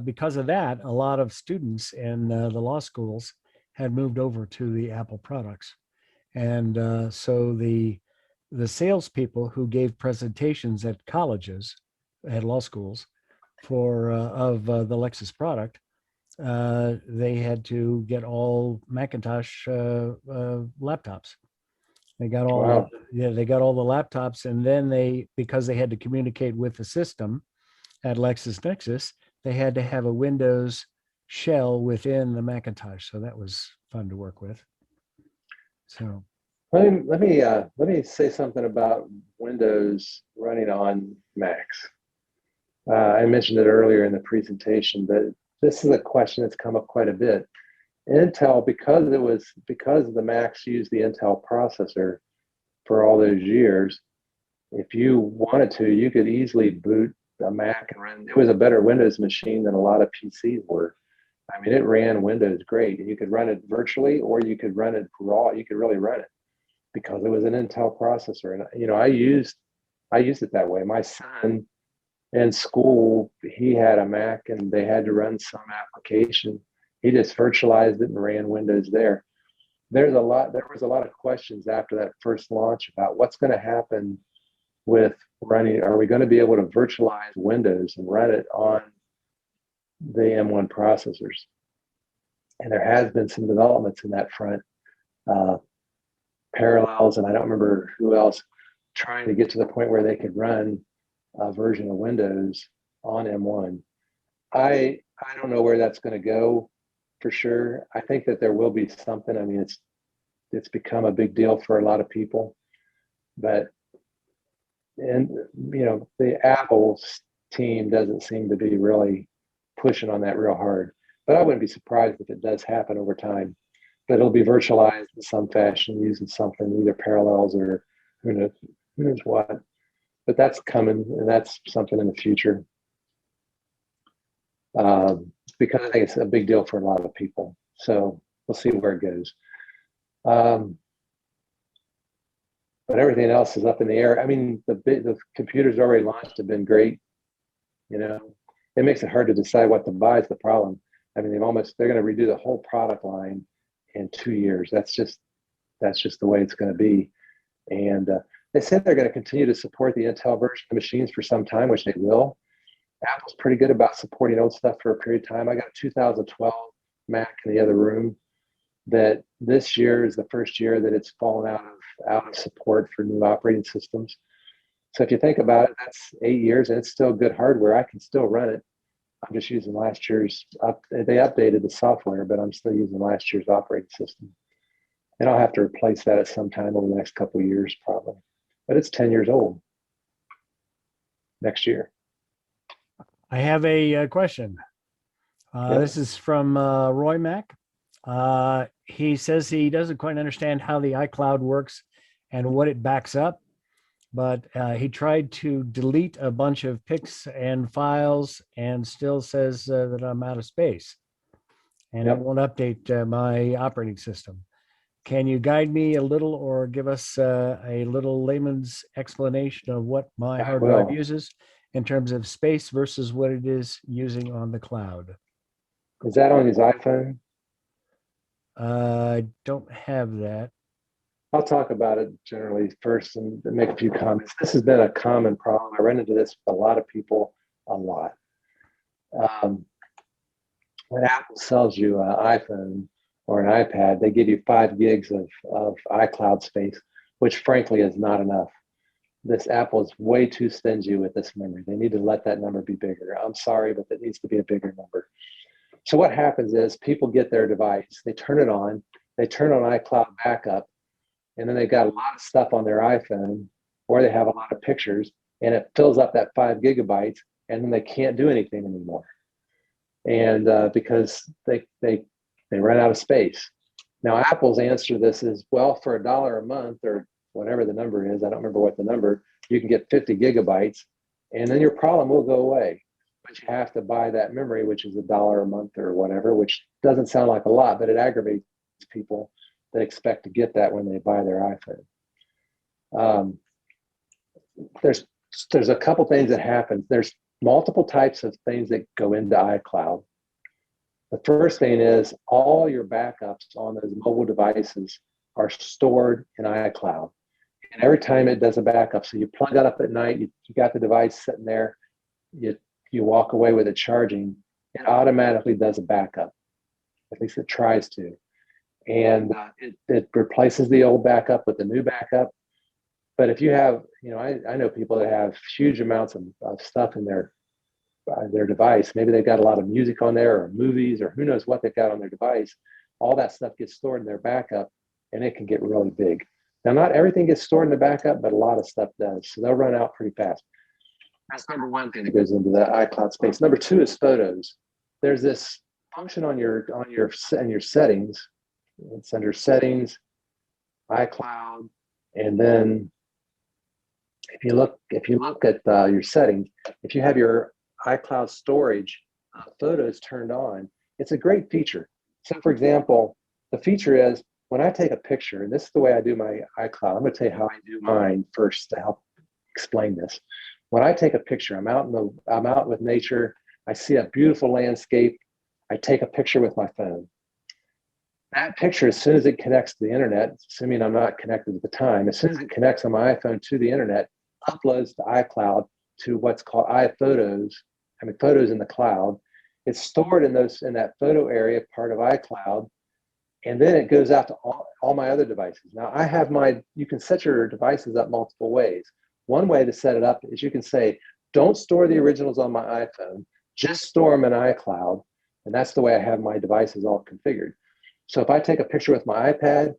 because of that, a lot of students in the law schools had moved over to the Apple products, and so the salespeople who gave presentations at colleges, at law schools, for the Lexus product, they had to get all Macintosh laptops. They got all Wow. they got all the laptops, and then because they had to communicate with the system at LexisNexis, they had to have a Windows shell within the Macintosh. So that was fun to work with. So Let me say something about Windows running on Macs. I mentioned it earlier in the presentation, but this is a question that's come up quite a bit. Intel, because the Macs use the Intel processor for all those years, if you wanted to, you could easily boot a Mac and run. It was a better Windows machine than a lot of PCs were. I mean, it ran Windows great. You could run it virtually, or you could run it raw. You could really run it because it was an Intel processor. And I used it that way. My son in school, he had a Mac and they had to run some application. He just virtualized it and ran Windows there. There was a lot of questions after that first launch about what's going to happen with running. Are we going to be able to virtualize Windows and run it on the M1 processors? And there has been some developments in that front. Parallels, and I don't remember who else, trying to get to the point where they could run a version of Windows on M1. I don't know where that's going to go for sure. I think that there will be something. I mean, it's become a big deal for a lot of people, but the Apple team doesn't seem to be really pushing on that real hard. But I wouldn't be surprised if it does happen over time. But it'll be virtualized in some fashion using something, either Parallels or who knows what. But that's coming, and that's something in the future. Because I think it's a big deal for a lot of people. So we'll see where it goes. But everything else is up in the air. I mean, the computers already launched have been great. It makes it hard to decide what to buy is the problem. I mean, they're going to redo the whole product line in 2 years. That's just the way it's going to be. And they said they're going to continue to support the Intel version of machines for some time, which they will. Apple's pretty good about supporting old stuff for a period of time. I got a 2012 Mac in the other room that this year is the first year that it's fallen out of support for new operating systems. So if you think about it, that's 8 years and it's still good hardware. I can still run it. I'm just using last year's they updated the software, but I'm still using last year's operating system. And I'll have to replace that at some time over the next couple of years, probably. But it's 10 years old next year. I have a question. Yep. This is from Roy Mack. He says he doesn't quite understand how the iCloud works and what it backs up, but he tried to delete a bunch of pics and files and still says that I'm out of space and Yep. it won't update my operating system. Can you guide me a little or give us a little layman's explanation of what my hard drive uses in terms of space versus what it is using on the cloud? Is that on his iPhone? I don't have that. I'll talk about it generally first and make a few comments. This has been a common problem. I run into this with a lot of people a lot. When Apple sells you an iPhone or an iPad, they give you 5 gigs of iCloud space, which frankly is not enough. This Apple is way too stingy with this memory. They need to let that number be bigger. I'm sorry, but it needs to be a bigger number. So what happens is people get their device, they turn it on, they turn on iCloud backup, and then they've got a lot of stuff on their iPhone, or they have a lot of pictures, and it fills up that 5 gigabytes, and then they can't do anything anymore. And because they run out of space. Now, Apple's answer to this is, well, for $1 a month or whatever the number is, I don't remember what the number, you can get 50 gigabytes, and then your problem will go away. But you have to buy that memory, which is $1 a month or whatever, which doesn't sound like a lot, but it aggravates people that expect to get that when they buy their iPhone. There's a couple things that happen. There's multiple types of things that go into iCloud. The first thing is all your backups on those mobile devices are stored in iCloud. And every time it does a backup, so you plug that up at night, you got the device sitting there, you walk away with it charging, it automatically does a backup. At least it tries to. And it replaces the old backup with the new backup. But if you have, I know people that have huge amounts of stuff in their device. Maybe they've got a lot of music on there or movies or who knows what they've got on their device. All that stuff gets stored in their backup and it can get really big. Now, not everything gets stored in the backup, but a lot of stuff does. So they'll run out pretty fast. That's number one thing that goes into the iCloud space. Number two is photos. There's this function on your settings. It's under settings, iCloud, and then if you look at your settings, if you have your iCloud storage photos turned on, it's a great feature. So for example, the feature is when I take a picture, and this is the way I do my iCloud. I'm going to tell you how I do mine first to help explain this. When I take a picture, I'm out with nature. I see a beautiful landscape. I take a picture with my phone. That picture, as soon as it connects to the internet, assuming I'm not connected at the time, as soon as it connects on my iPhone to the internet, uploads to iCloud to what's called iPhotos. Photos in the cloud. It's stored in that photo area part of iCloud, and then it goes out to all my other devices. Now you can set your devices up multiple ways. One way to set it up is you can say, don't store the originals on my iPhone, just store them in iCloud. And that's the way I have my devices all configured. So if I take a picture with my iPad,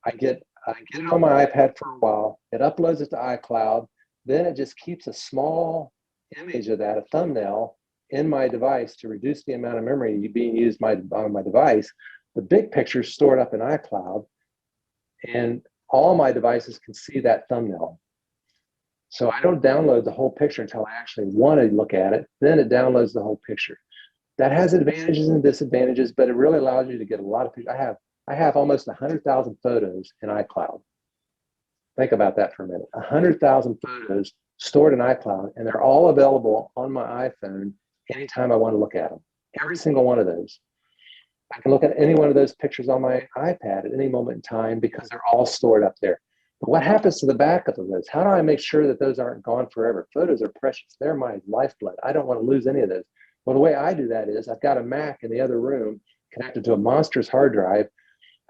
I get it on my iPad for a while, it uploads it to iCloud, then it just keeps a small image of that, a thumbnail, in my device to reduce the amount of memory being used on my device. The big picture is stored up in iCloud, and all my devices can see that thumbnail. So I don't download the whole picture until I actually want to look at it. Then it downloads the whole picture. That has advantages and disadvantages, but it really allows you to get a lot of pictures. I have almost 100,000 photos in iCloud. Think about that for a minute. 100,000 photos stored in iCloud, and they're all available on my iPhone anytime I want to look at them. Every single one of those. I can look at any one of those pictures on my iPad at any moment in time because they're all stored up there. But what happens to the backup of those? How do I make sure that those aren't gone forever? Photos are precious. They're my lifeblood. I don't want to lose any of those. Well, the way I do that is I've got a Mac in the other room connected to a monstrous hard drive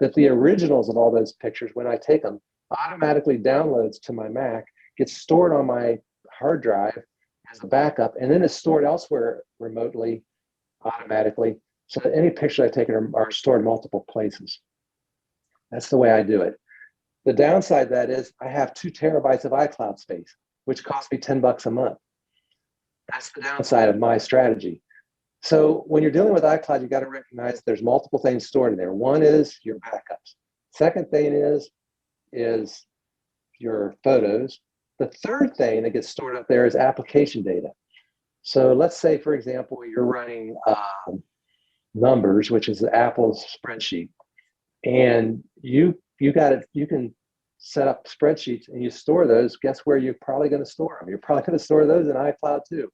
that the originals of all those pictures, when I take them, automatically downloads to my Mac, gets stored on my hard drive as a backup, and then is stored elsewhere remotely, automatically, so that any pictures I take are stored in multiple places. That's the way I do it. The downside of that is I have 2 terabytes of iCloud space, which costs me $10 a month. That's the downside of my strategy. So when you're dealing with iCloud, you got to recognize there's multiple things stored in there. One is your backups. Second thing is your photos. The third thing that gets stored up there is application data. So let's say, for example, you're running Numbers, which is Apple's spreadsheet, and you can set up spreadsheets and you store those. Guess where you're probably going to store them? You're probably going to store those in iCloud too.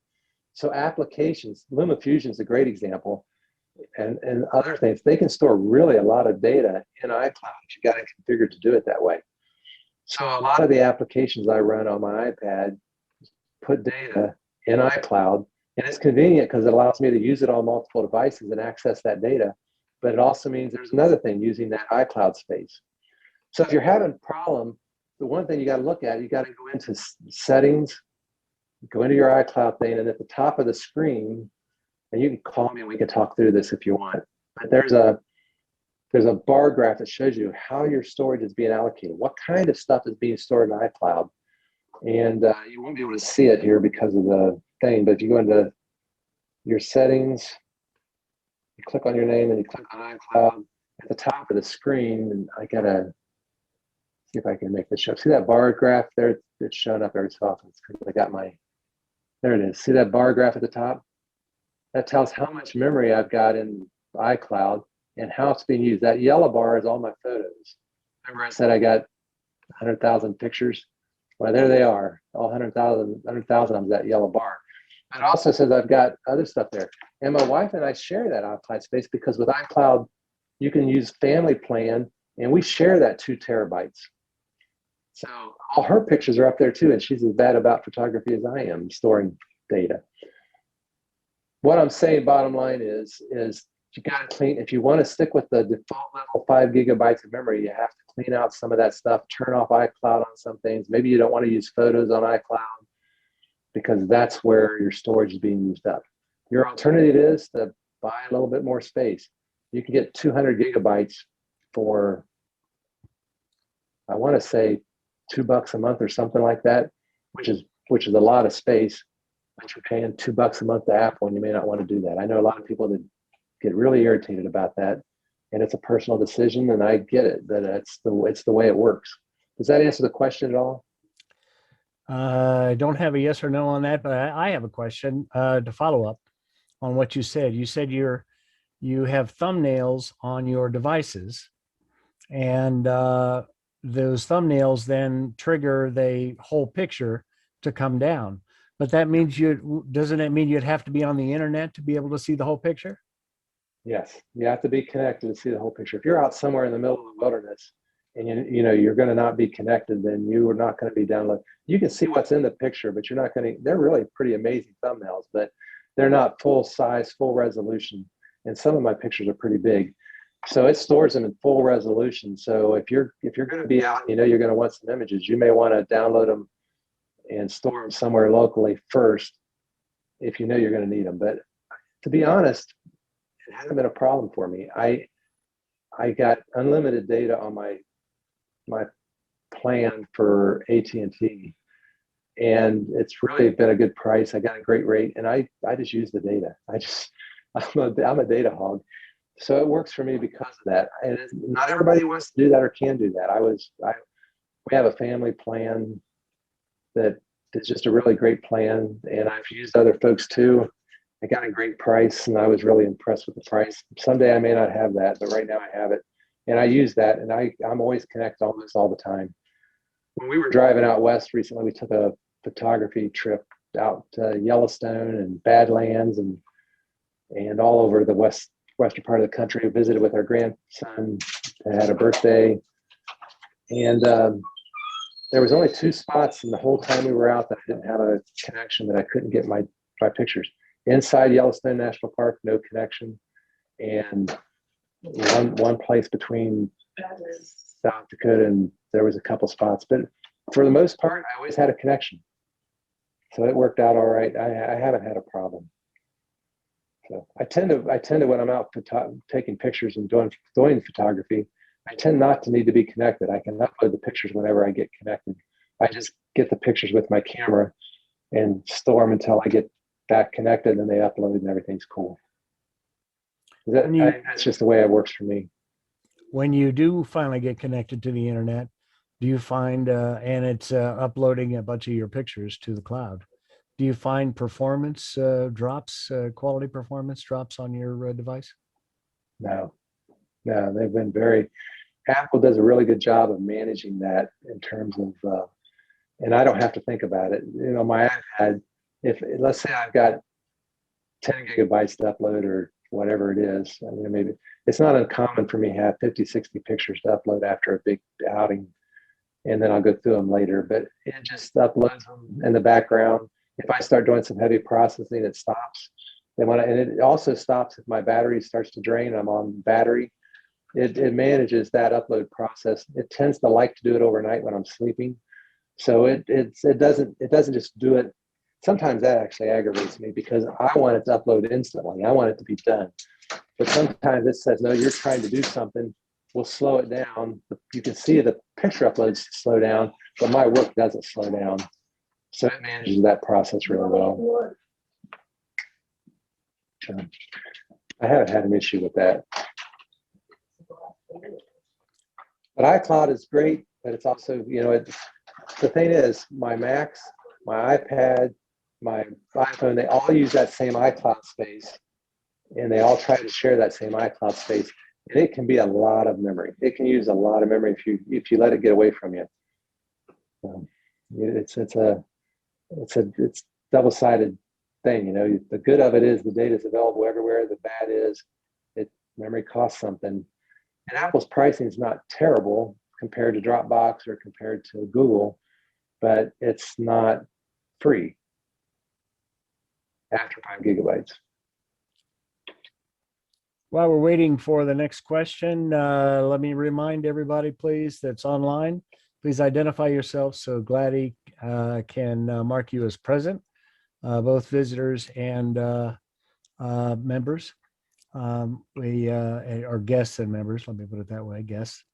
So applications, LumaFusion is a great example, and other things, they can store really a lot of data in iCloud if you got it configured to do it that way. So a lot of the applications I run on my iPad put data in iCloud, and it's convenient because it allows me to use it on multiple devices and access that data. But it also means there's another thing, using that iCloud space. So if you're having a problem, the one thing you got to look at, you got to go into settings, go into your iCloud thing, and at the top of the screen, and you can call me and we can talk through this if you want, but there's a bar graph that shows you how your storage is being allocated, what kind of stuff is being stored in iCloud. And you won't be able to see it here because of the thing, but if you go into your settings, you click on your name and you click on iCloud, at the top of the screen, and I gotta see if I can make this show. See that bar graph there? It's showing up every so often. It's because I got my, there it is. See that bar graph at the top? That tells how much memory I've got in iCloud and how it's being used. That yellow bar is all my photos. Remember I said I got 100,000 pictures? Well, there they are, all 100,000 of that yellow bar. It also says I've got other stuff there. And my wife and I share that iCloud space because with iCloud, you can use family plan and we share that 2 terabytes. So all her pictures are up there too. And she's as bad about photography as I am storing data. What I'm saying bottom line is you got to clean, if you want to stick with the default level 5 gigabytes of memory, you have to clean out some of that stuff, turn off iCloud on some things. Maybe you don't want to use photos on iCloud because that's where your storage is being used up. Your alternative is to buy a little bit more space. You can get 200 gigabytes for, I want to say $2 a month or something like that, which is a lot of space, but you're paying $2 a month to Apple and you may not want to do that. I know a lot of people that get really irritated about that, and it's a personal decision, and I get it, that it's the way it works. Does that answer the question at all? I don't have a yes or no on that, but I have a question to follow up on what you said. You said you have thumbnails on your devices, and those thumbnails then trigger the whole picture to come down. But that means doesn't it mean you'd have to be on the internet to be able to see the whole picture? Yes, you have to be connected to see the whole picture. If you're out somewhere in the middle of the wilderness and you know you're going to not be connected, then you are not going to be downloaded. You can see what's in the picture, but you're not going to. They're really pretty amazing thumbnails, but they're not full size, full resolution. And some of my pictures are pretty big, so it stores them in full resolution. So if you're going to be out, you know you're going to want some images. You may want to download them and store them somewhere locally first, if you know you're going to need them. But to be honest, it hasn't been a problem for me. I got unlimited data on my plan for AT&T, and it's really been a good price. I got a great rate, and I just use the data. I'm a data hog, so it works for me because of that. And not everybody wants to do that or can do that. We have a family plan that is just a really great plan, and I've used other folks too. I got a great price, and I was really impressed with the price. Someday I may not have that, but right now I have it, and I use that, and I'm always connected almost all the time. When we were driving out west recently, we took a photography trip out to Yellowstone and Badlands and all over the western part of the country. We visited with our grandson that had a birthday, and there was only 2 spots in the whole time we were out that I didn't have a connection, that I couldn't get my pictures. Inside Yellowstone National Park, no connection, and one place between South Dakota, and there was a couple spots, but for the most part, I always had a connection, so it worked out all right. I haven't had a problem. So I tend to when I'm out taking pictures and doing photography, I tend not to need to be connected. I can upload the pictures whenever I get connected. I just get the pictures with my camera and store them until I get back connected, and they upload and everything's cool. That's just the way it works for me. When you do finally get connected to the internet, do you find, and it's uploading a bunch of your pictures to the cloud, do you find performance drops, quality performance drops on your device? No, they've been Apple does a really good job of managing that in terms of, and I don't have to think about it. You know, my iPad, let's say I've got 10 gigabytes to upload or whatever it is, I mean, maybe it's not uncommon for me to have 50, 60 pictures to upload after a big outing, and then I'll go through them later, but it just uploads them in the background. If I start doing some heavy processing, it stops. And it also stops if my battery starts to drain, I'm on battery. It manages that upload process. It tends to like to do it overnight when I'm sleeping. So it doesn't just do it. Sometimes that actually aggravates me because I want it to upload instantly. I want it to be done. But sometimes it says, no, you're trying to do something. We'll slow it down. You can see the picture uploads slow down, but my work doesn't slow down. So it manages that process really well. I haven't had an issue with that. But iCloud is great. but it's also, the thing is, my Macs, my iPad, my iPhone, they all use that same iCloud space, and they all try to share that same iCloud space. And it can be a lot of memory. It can use a lot of memory if you let it get away from you. It's double-sided thing. The good of it is the data is available everywhere. The bad is memory costs something. And Apple's pricing is not terrible compared to Dropbox or compared to Google, but it's not free after 5 gigabytes. While we're waiting for the next question, let me remind everybody, please, that's online, please identify yourself so Gladdy can mark you as present, both visitors and members. Or guests and members, let me put it that way, guests.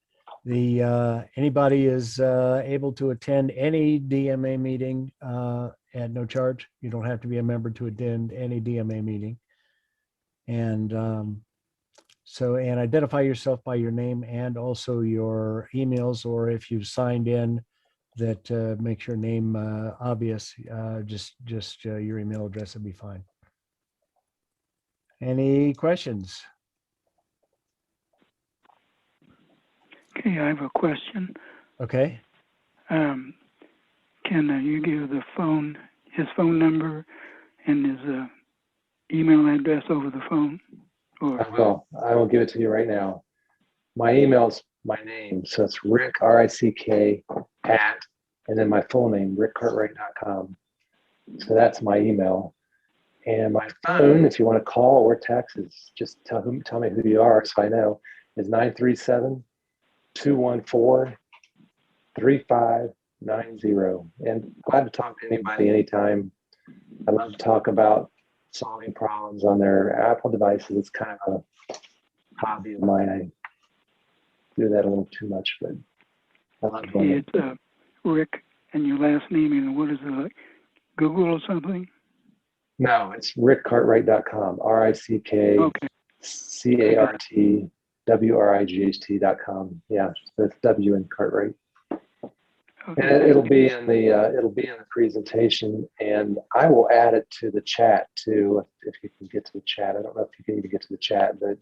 Anybody is able to attend any DMA meeting at no charge. You don't have to be a member to attend any DMA meeting. And and identify yourself by your name and also your emails, or if you've signed in, that makes your name obvious. Just your email address would be fine. Any questions? Okay, I have a question. Okay. Can you give his phone number and his email address over the phone? I will give it to you right now. My email's my name, so it's Rick, R-I-C-K, and then my full name, rickcartwright.com. So that's my email. And my phone, if you want to call or text, is just tell me who you are so I know, is 937-214-3590. And I'm glad to talk to anybody anytime. I love to talk about solving problems on their Apple devices. It's kind of a hobby of mine. I do that a little too much, but I love doing it. It's Rick and your last name, and what is it, like Google or something? No, it's rickcartwright.com, RickCartWright.com. Yeah, that's W in Cartwright. Okay. And it'll be in the presentation, and I will add it to the chat too, if you can get to the chat. I don't know if you can even get to the chat, but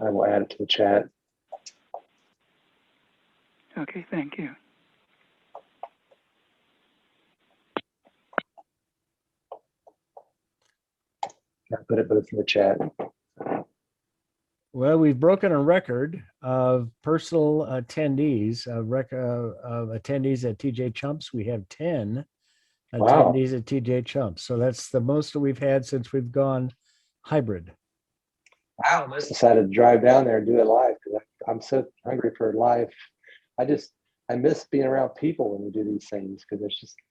I will add it to the chat. Okay, thank you. I put it both in the chat. Well, we've broken a record of personal attendees, of attendees at TJ Chumps. We have 10 attendees at TJ Chumps. So that's the most that we've had since we've gone hybrid. I almost decided to drive down there and do it live because I'm so hungry for live. I miss being around people when we do these things because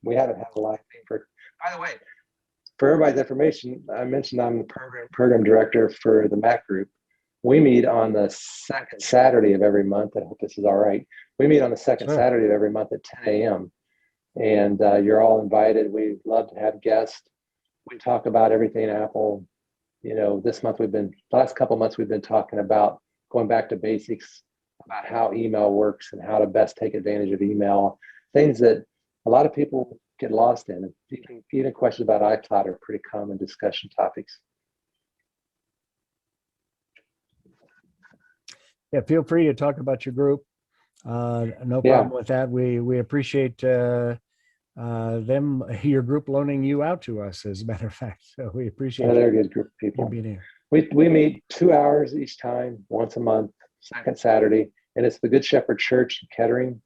we haven't had a live thing for. By the way, for everybody's information, I mentioned I'm the program director for the Mac group. We meet on the second Saturday of every month. I hope this is all right. We meet on the second Saturday of every month at 10 a.m. And you're all invited. We love to have guests. We talk about everything Apple. This month last couple of months we've been talking about going back to basics about how email works and how to best take advantage of email. Things that a lot of people get lost in. Even questions about iCloud are pretty common discussion topics. Yeah, feel free to talk about your group. No problem with that. We appreciate your group loaning you out to us, as a matter of fact. So we appreciate they're a good group of people. being here. We meet 2 hours each time, once a month, second Saturday, and it's the Good Shepherd Church in Kettering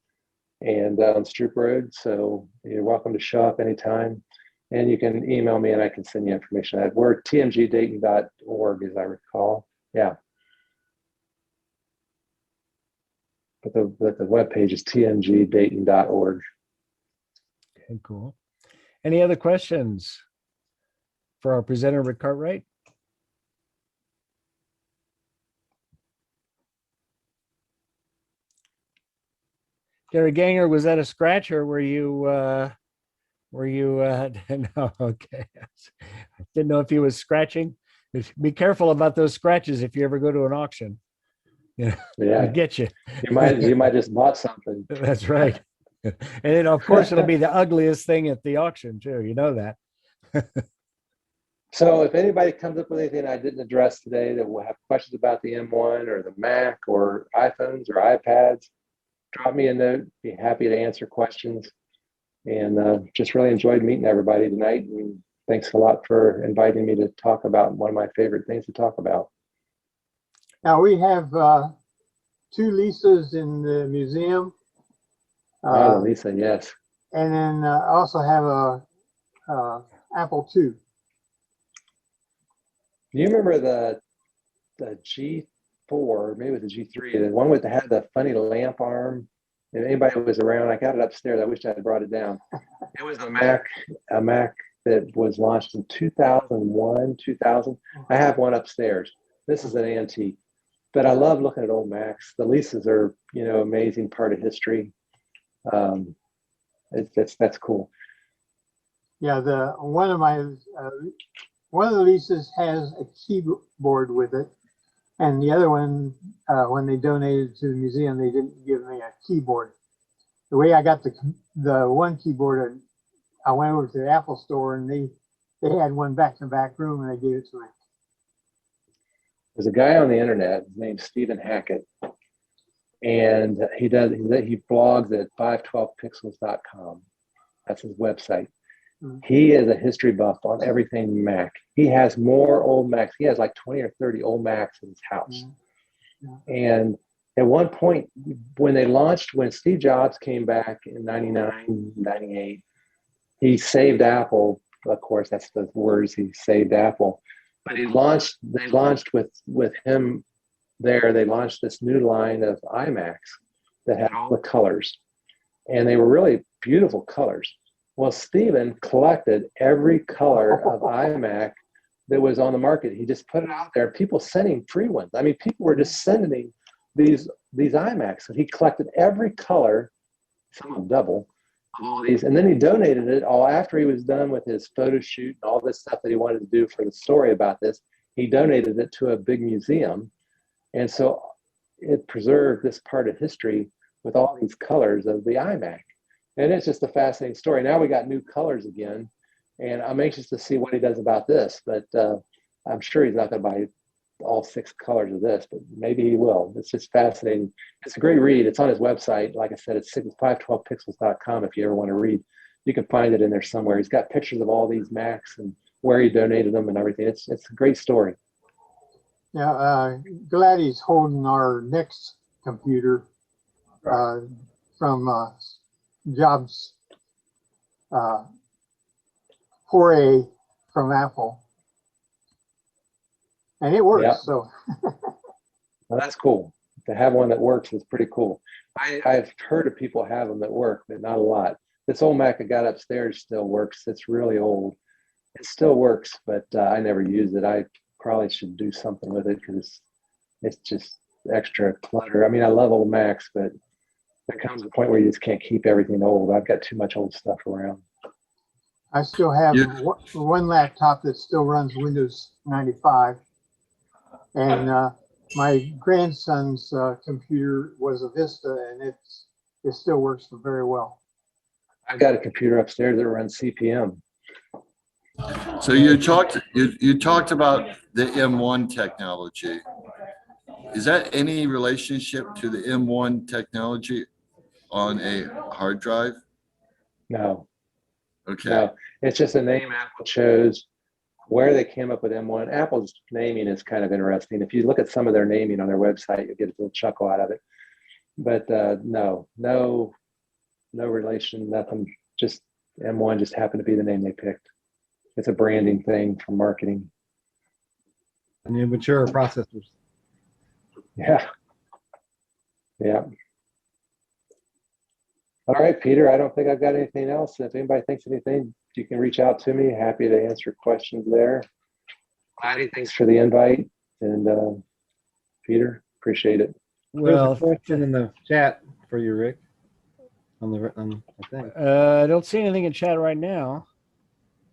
and on Stroop Road. So you're welcome to show up anytime, and you can email me and I can send you information. We're tmgdayton.org, as I recall. Yeah. But the webpage is tmgdayton.org. Okay, cool. Any other questions for our presenter, Rick Cartwright? Gary Ganger, was that a scratch or were you no, okay. I didn't know if he was scratching. Be careful about those scratches if you ever go to an auction. You know, Yeah, get you. you might just bought something. That's right. And then, of course, it'll be the ugliest thing at the auction, too. You know that. So if anybody comes up with anything I didn't address today that will have questions about the M1 or the Mac or iPhones or iPads, drop me a note. Be happy to answer questions. And just really enjoyed meeting everybody tonight. And thanks a lot for inviting me to talk about one of my favorite things to talk about. Now we have 2 Lisas in the museum. Oh, Lisa, yes. And then I also have a Apple II. Do you remember the G4, maybe it was the G3, the one with had the funny lamp arm? If anybody was around, I got it upstairs. I wish I had brought it down. It was a Mac that was launched in 2001, 2000. I have one upstairs. This is an antique, but I love looking at old Macs. The Lisas are, amazing part of history. That's cool. Yeah, one of the Lisas has a keyboard with it, and the other one, when they donated to the museum, they didn't give me a keyboard. The way I got the one keyboard, I went over to the Apple store, and they had one back in the back room, and they gave it to me. There's a guy on the internet named Stephen Hackett, and he blogs at 512pixels.com. That's his website. He is a history buff on everything Mac. He has more old Macs. He has like 20 or 30 old Macs in his house. And at one point, when Steve Jobs came back in 99, 98, he saved Apple. Of course, that's the words, he saved Apple. But they launched with him there, they launched this new line of iMacs that had all the colors. And they were really beautiful colors. Well, Stephen collected every color of iMac that was on the market. He just put it out there. People sent him free ones. I mean, people were just sending him these iMacs. And he collected every color, some of them double, of all these. And then he donated it all after he was done with his photo shoot and all this stuff that he wanted to do for the story about this. He donated it to a big museum. And so it preserved this part of history with all these colors of the iMac. And it's just a fascinating story. Now we got new colors again, and I'm anxious to see what he does about this. But I'm sure he's not going to buy all 6 colors of this, but maybe he will. It's just fascinating. It's a great read. It's on his website. Like I said, it's 512pixels.com if you ever want to read. You can find it in there somewhere. He's got pictures of all these Macs and where he donated them and everything. It's a great story. Yeah, glad he's holding our next computer from Jobs 4A from Apple, and it works. Yep. So Well, that's cool. To have one that works is pretty cool. I've heard of people have them that work, but not a lot. This old Mac I got upstairs still works. It's really old. It still works, but I never used it. I probably should do something with it because it's just extra clutter. I mean, I love old Macs, but there comes a point where you just can't keep everything old. I've got too much old stuff around. I still have one laptop that still runs Windows 95, and my grandson's computer was a Vista, and it still works very well. I've got a computer upstairs that runs CPM. So you talked about the M1 technology. Is that any relationship to the M1 technology on a hard drive? No. Okay. No, it's just a name Apple chose. Where they came up with M1, Apple's naming is kind of interesting. If you look at some of their naming on their website, you'll get a little chuckle out of it. But no relation, nothing. Just M1 just happened to be the name they picked. It's a branding thing for marketing. And the mature processors. Yeah. All right, Peter, I don't think I've got anything else. If anybody thinks anything, you can reach out to me. Happy to answer questions there. Claddy, thanks for the invite. And Peter, appreciate it. Well, There's a question in the chat for you, Rick. I think. I don't see anything in chat right now.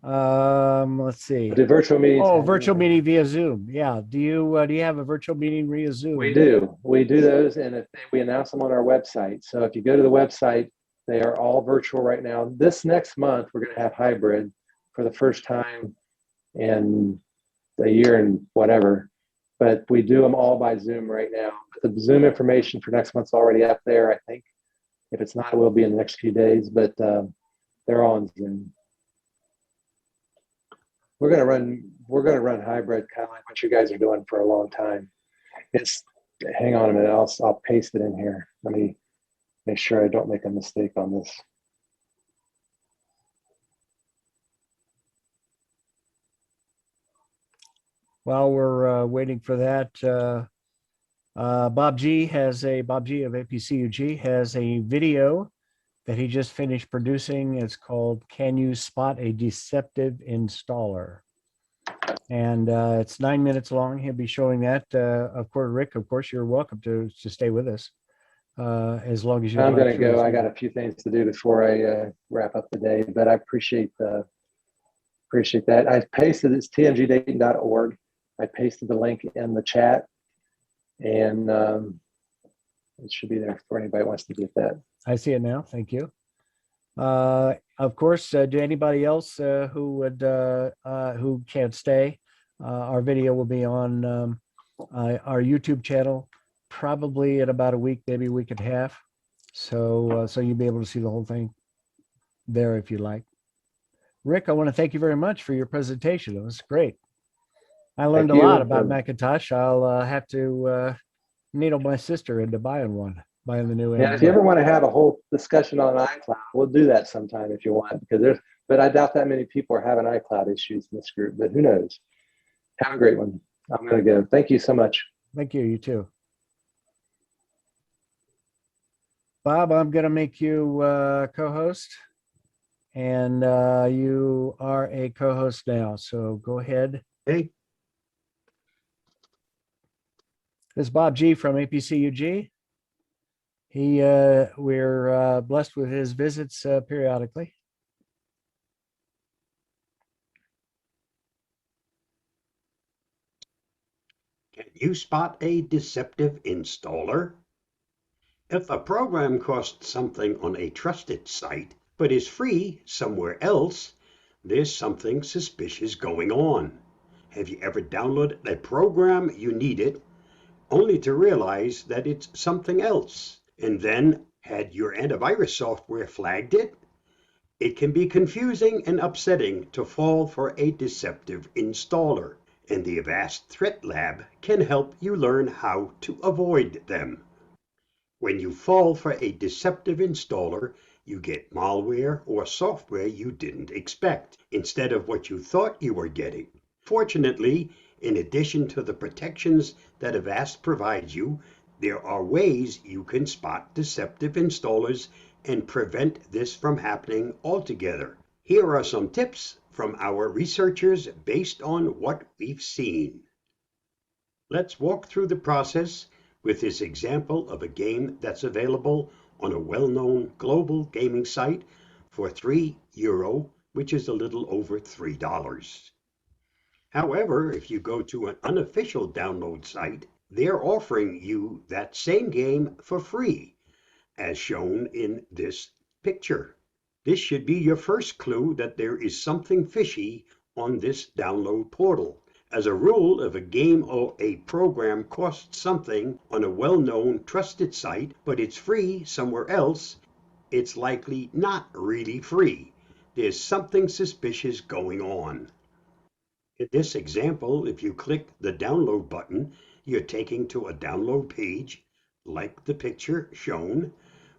Let's see. Do virtual meetings? Oh, have virtual anything? meeting via Zoom. Yeah. Do you have a virtual meeting via Zoom? We do. We do those, and we announce them on our website. So if you go to the website, they are all virtual right now. This next month, we're going to have hybrid for the first time in a year and whatever. But we do them all by Zoom right now. The Zoom information for next month's already up there, I think. If it's not, it will be in the next few days, but they're all on Zoom. We're gonna run hybrid, kind of like what you guys are doing for a long time. It's hang on a minute, I'll paste it in here. Let me make sure I don't make a mistake on this. While we're waiting for that, Bob G of APCUG has a video that he just finished producing. It's called "Can You Spot a Deceptive Installer?" And it's 9 minutes long. He'll be showing that. Of course, Rick, of course, you're welcome to stay with us as long as you. I'm gonna go. I got a few things to do before I wrap up the day, but I appreciate that. I pasted it's tmgdayton.org. I pasted the link in the chat, and it should be there for anybody who wants to get that. I see it now. Thank you. Of course, do anybody else who can't stay? Our video will be on our YouTube channel, probably in about a week, maybe a week and a half. So you'll be able to see the whole thing there if you like. Rick, I want to thank you very much for your presentation. It was great. I learned a lot about Macintosh. I'll have to needle my sister into buying the new. Yeah, if you ever want to have a whole discussion on iCloud, we'll do that sometime if you want, but I doubt that many people are having iCloud issues in this group, but who knows? Have a great one. I'm going to go. Thank you so much. Thank you. You too. Bob, I'm going to make you co-host, and you are a co-host now. So go ahead. Hey. This is Bob G from APCUG. We're blessed with his visits periodically. Can you spot a deceptive installer? If a program costs something on a trusted site, but is free somewhere else, there's something suspicious going on. Have you ever downloaded a program you needed, only to realize that it's something else? And then had your antivirus software flagged it? It can be confusing and upsetting to fall for a deceptive installer, and the Avast Threat Lab can help you learn how to avoid them. When you fall for a deceptive installer, you get malware or software you didn't expect, instead of what you thought you were getting. Fortunately, in addition to the protections that Avast provides you, there are ways you can spot deceptive installers and prevent this from happening altogether. Here are some tips from our researchers based on what we've seen. Let's walk through the process with this example of a game that's available on a well-known global gaming site for €3, which is a little over $3. However, if you go to an unofficial download site, they're offering you that same game for free, as shown in this picture. This should be your first clue that there is something fishy on this download portal. As a rule, if a game or a program costs something on a well-known trusted site, but it's free somewhere else, it's likely not really free. There's something suspicious going on. In this example, if you click the download button, you're taken to a download page, like the picture shown,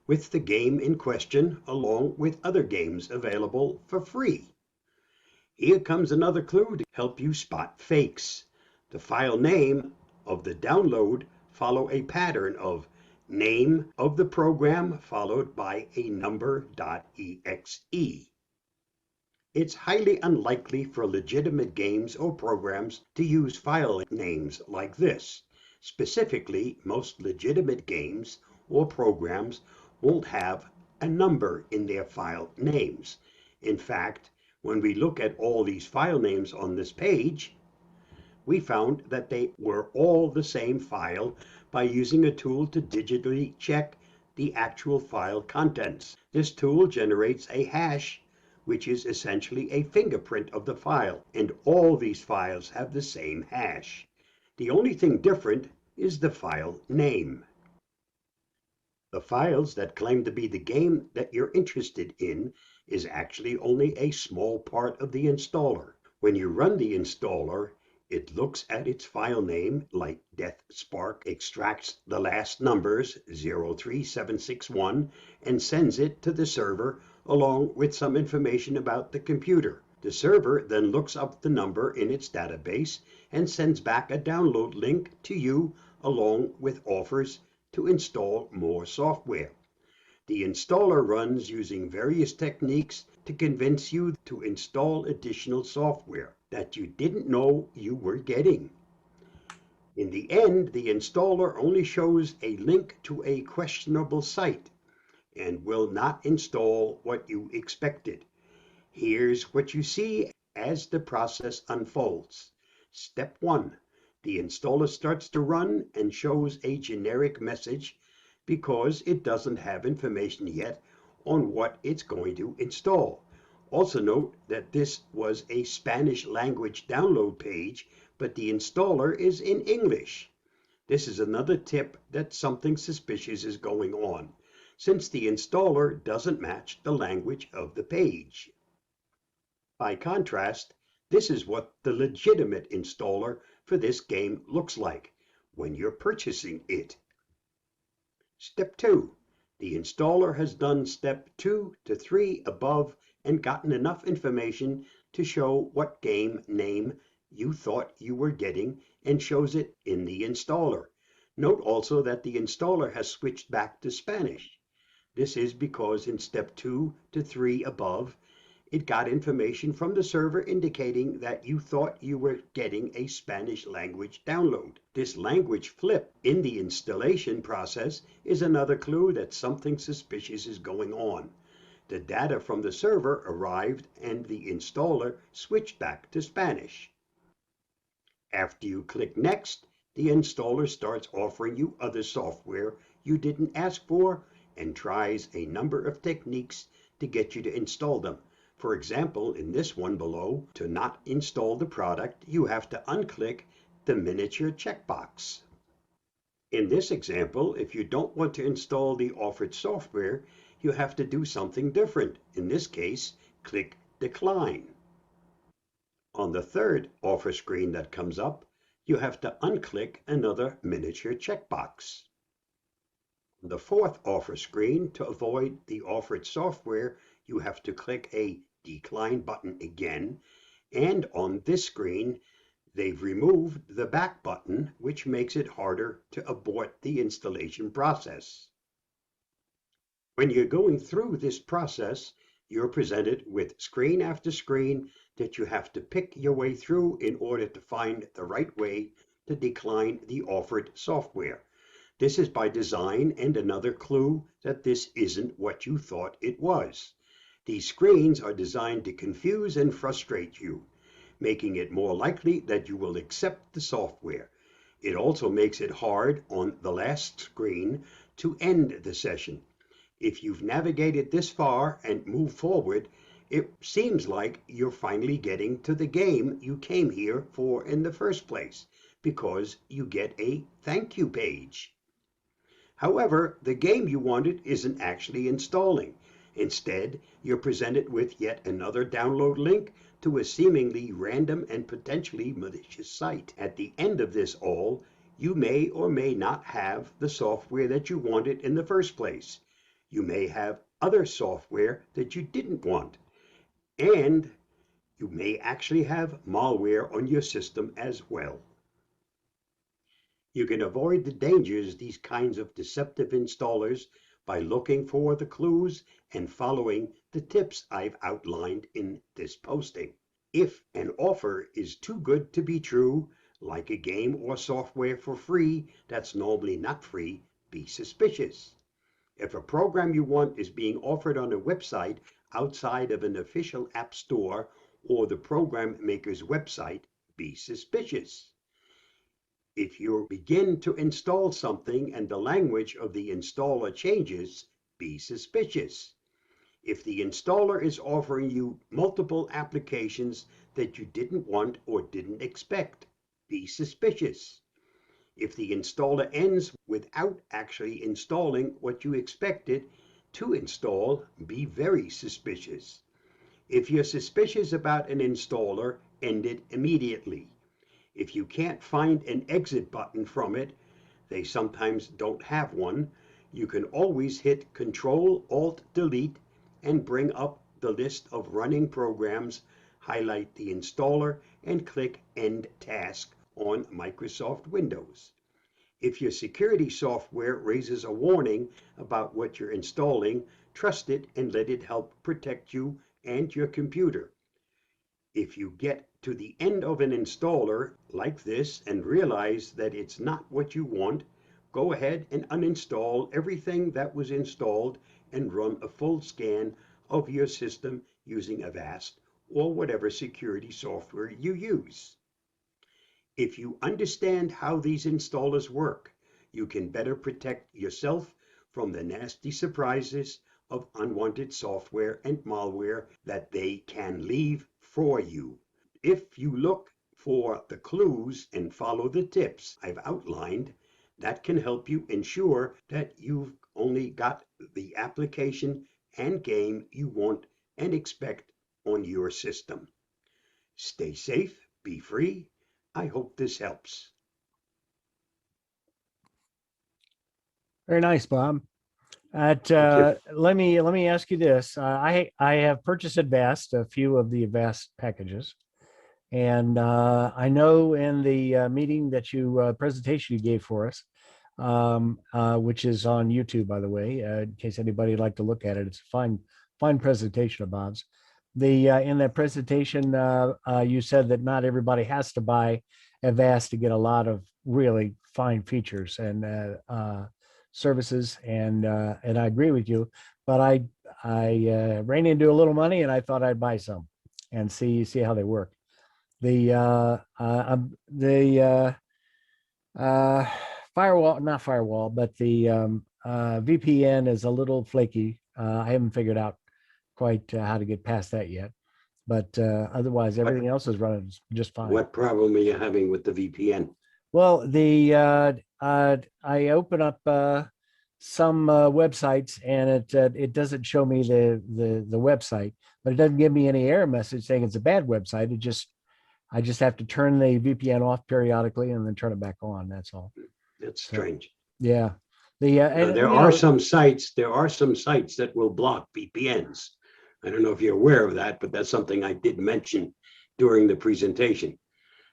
with the game in question along with other games available for free. Here comes another clue to help you spot fakes. The file name of the download follow a pattern of name of the program followed by a number.exe. It's highly unlikely for legitimate games or programs to use file names like this. Specifically, most legitimate games or programs won't have a number in their file names. In fact, When we look at all these file names on this page, we found that they were all the same file by using a tool to digitally check the actual file contents. This tool generates a hash, which is essentially a fingerprint of the file, and all these files have the same hash. The only thing different is the file name. The files that claim to be the game that you're interested in is actually only a small part of the installer. When you run the installer, it looks at its file name, like Death Spark, extracts the last numbers 03761 and sends it to the server along with some information about the computer. The server then looks up the number in its database and sends back a download link to you along with offers to install more software. The installer runs using various techniques to convince you to install additional software that you didn't know you were getting. In the end, the installer only shows a link to a questionable site and will not install what you expected. Here's what you see as the process unfolds. Step 1. The installer starts to run and shows a generic message because it doesn't have information yet on what it's going to install. Also note that this was a Spanish language download page, but the installer is in English. This is another tip that something suspicious is going on, since the installer doesn't match the language of the page. By contrast, this is what the legitimate installer for this game looks like when you're purchasing it. Step 2. The installer has done step 2 to 3 above and gotten enough information to show what game name you thought you were getting and shows it in the installer. Note also that the installer has switched back to Spanish. This is because in step 2 to 3 above, it got information from the server indicating that you thought you were getting a Spanish language download. This language flip in the installation process is another clue that something suspicious is going on. The data from the server arrived and the installer switched back to Spanish. After you click Next, the installer starts offering you other software you didn't ask for and tries a number of techniques to get you to install them. For example, in this one below, to not install the product, you have to unclick the miniature checkbox. In this example, if you don't want to install the offered software, you have to do something different. In this case, click Decline. On the third offer screen that comes up, you have to unclick another miniature checkbox. On the fourth offer screen, to avoid the offered software, you have to click a Decline button again, and on this screen they've removed the back button, which makes it harder to abort the installation process. When you're going through this process, you're presented with screen after screen that you have to pick your way through in order to find the right way to decline the offered software. This is by design and another clue that this isn't what you thought it was. These screens are designed to confuse and frustrate you, making it more likely that you will accept the software. It also makes it hard on the last screen to end the session. If you've navigated this far and move forward, it seems like you're finally getting to the game you came here for in the first place, because you get a thank you page. However, the game you wanted isn't actually installing. Instead, you're presented with yet another download link to a seemingly random and potentially malicious site. At the end of this all, you may or may not have the software that you wanted in the first place. You may have other software that you didn't want. And you may actually have malware on your system as well. You can avoid the dangers these kinds of deceptive installers by looking for the clues and following the tips I've outlined in this posting. If an offer is too good to be true, like a game or software for free that's normally not free, be suspicious. If a program you want is being offered on a website outside of an official app store or the program maker's website, be suspicious. If you begin to install something and the language of the installer changes, be suspicious. If the installer is offering you multiple applications that you didn't want or didn't expect, be suspicious. If the installer ends without actually installing what you expected to install, be very suspicious. If you're suspicious about an installer, end it immediately. If you can't find an exit button from it, they sometimes don't have one, you can always hit Control-Alt-Delete and bring up the list of running programs, highlight the installer, and click End Task on Microsoft Windows. If your security software raises a warning about what you're installing, trust it and let it help protect you and your computer. If you get to the end of an installer like this and realize that it's not what you want, go ahead and uninstall everything that was installed and run a full scan of your system using Avast or whatever security software you use. If you understand how these installers work, you can better protect yourself from the nasty surprises of unwanted software and malware that they can leave for you. If you look for the clues and follow the tips I've outlined, that can help you ensure that you've only got the application and game you want and expect on your system. Stay safe, be free. I hope this helps. Very nice, Bob. Thank you. Let me ask you this. I have purchased Avast, a few of the Avast packages, and I know in the meeting that you presentation you gave for us, which is on YouTube, by the way, in case anybody would like to look at it. It's a fine presentation of Bob's. In that presentation, you said that not everybody has to buy Avast to get a lot of really fine features and services, and I agree with you. But I ran into a little money, and I thought I'd buy some and see how they work. The firewall, not firewall, but the VPN is a little flaky. I haven't figured out quite how to get past that yet, but otherwise everything else is running just fine. What problem are you having with the VPN? Well, I open up some websites, and it doesn't show me the website, but it doesn't give me any error message saying it's a bad website. I just have to turn the VPN off periodically and then turn it back on. That's all. That's strange. Yeah. There are some sites that will block VPNs. I don't know if you're aware of that, but that's something I did mention during the presentation.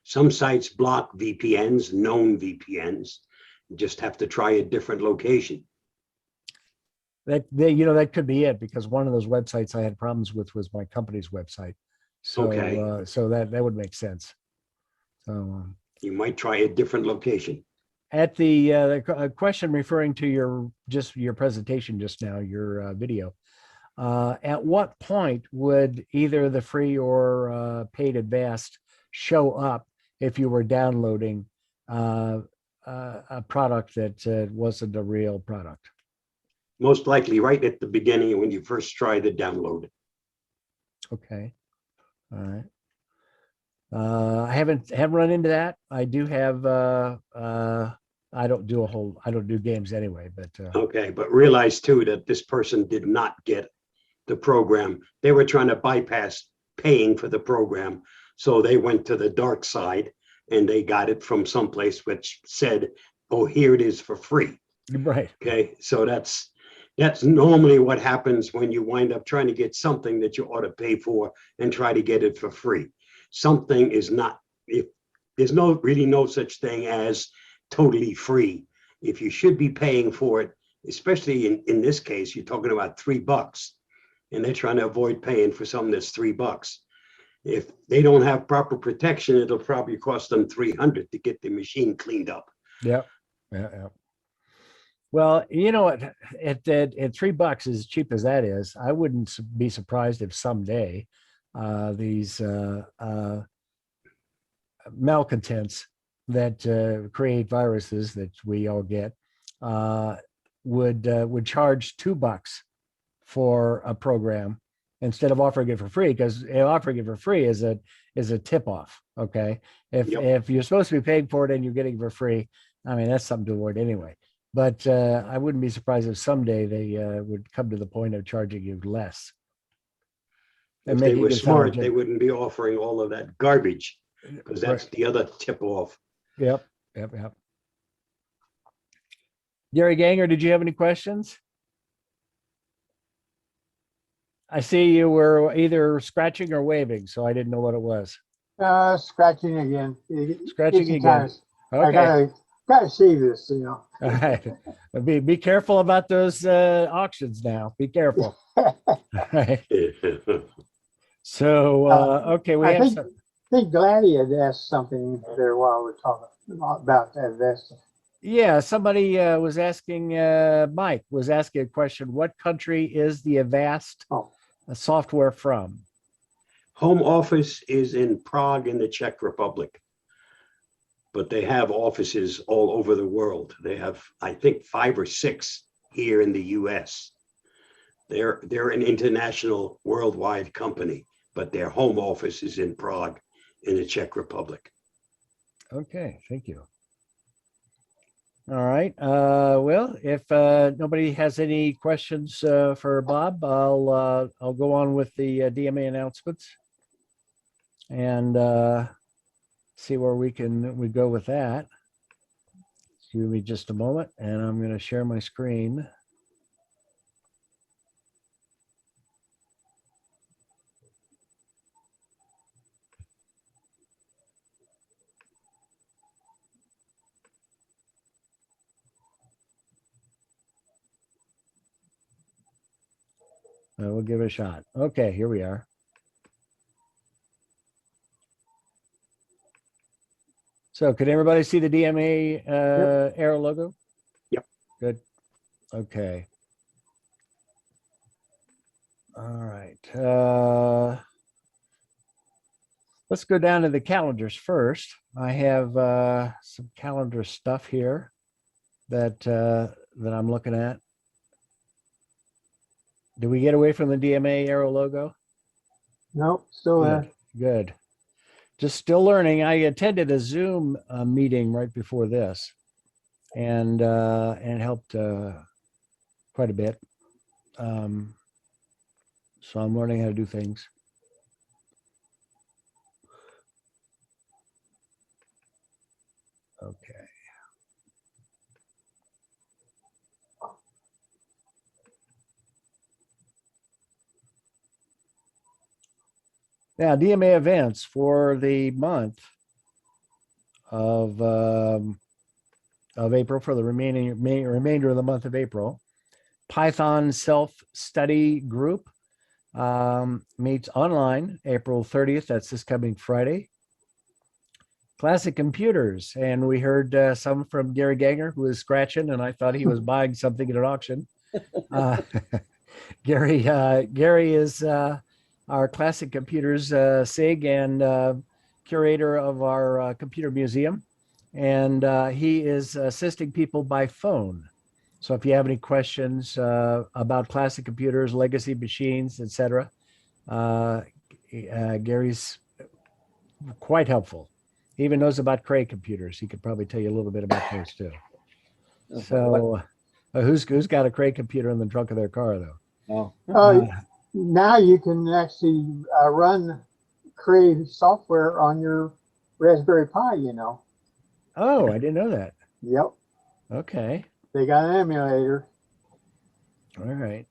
Some sites block VPNs, known VPNs. You just have to try a different location. That could be it, because one of those websites I had problems with was my company's website. So, Okay. So that would make sense. So You might try a different location. at the question referring to your presentation just now, your video, at what point would either the free or paid Avast show up if you were downloading a product that wasn't a real product? Most likely right at the beginning when you first try to download. Okay. All right. I haven't run into that. I do have I don't do games anyway, but Okay, but realize too that this person did not get the program. They were trying to bypass paying for the program. So they went to the dark side and they got it from someplace which said, oh, here it is for free. right. Okay, so that's normally what happens when you wind up trying to get something that you ought to pay for and try to get it for free. Something is not, if there's really no such thing as totally free. If you should be paying for it, especially in this case, you're talking about $3 and they're trying to avoid paying for something that's $3. If they don't have proper protection, it'll probably cost them $300 to get the machine cleaned up. Yeah. Yeah. Well, you know what? At $3, as cheap as that is, I wouldn't be surprised if someday these malcontents that create viruses that we all get uh, would charge $2 for a program instead of offering it for free, because offering it for free is a tip off. Okay, Yep. if you're supposed to be paying for it and you're getting it for free, I mean that's something to avoid anyway. But I wouldn't be surprised if someday they would come to the point of charging you less and If they making were it sound smart, they legit. wouldn't be offering all of that garbage, because that's Right. the other tip off. Yep. Yep. Gary Ganger, did you have any questions? I see you were either scratching or waving, so I didn't know what it was. Scratching again. Scratching Itchy again. times. I Okay. gotta save this, you know. All right. Be careful about those auctions now. Be careful. All right. So okay, we I have think some. think Gladdy had asked something there while we're talking about that vest. Yeah, somebody was asking. Mike was asking a question. What country is the Avast Oh, software from? Home office is in Prague in the Czech Republic, but they have offices all over the world. They have, I think, 5 or 6 here in the US. They're an international worldwide company, but their home office is in Prague in the Czech Republic. Okay, thank you. All right. Well, if nobody has any questions for Bob, I'll go on with the DMA announcements and see where we go with that. Give me just a moment, and I'm going to share my screen. We'll give it a shot. Okay, here we are. So can everybody see the DMA Air logo? Yep. Good. Okay. All right. Let's go down to the calendars first. I have some calendar stuff here that I'm looking at. Did we get away from the DMA Aero logo? nope, still there. Good. Just still learning. I attended a Zoom meeting right before this, and it helped quite a bit. So I'm learning how to do things. Okay. Now, DMA events for the month of April, for the remainder of the month of April. Python self-study group meets online April 30th. That's this coming Friday. Classic computers, and we heard some from Gary Ganger, who was scratching, and I thought he was buying something at an auction. Gary is our Classic Computers SIG and curator of our computer museum, and he is assisting people by phone. So if you have any questions about classic computers, legacy machines, etc., Gary's quite helpful. He even knows about Cray computers. He could probably tell you a little bit about those too. So who's got a Cray computer in the trunk of their car though? Oh, now you can actually run Cray software on your Raspberry Pi, you know. Oh, I didn't know that. Yep, Okay. they got an emulator. All right.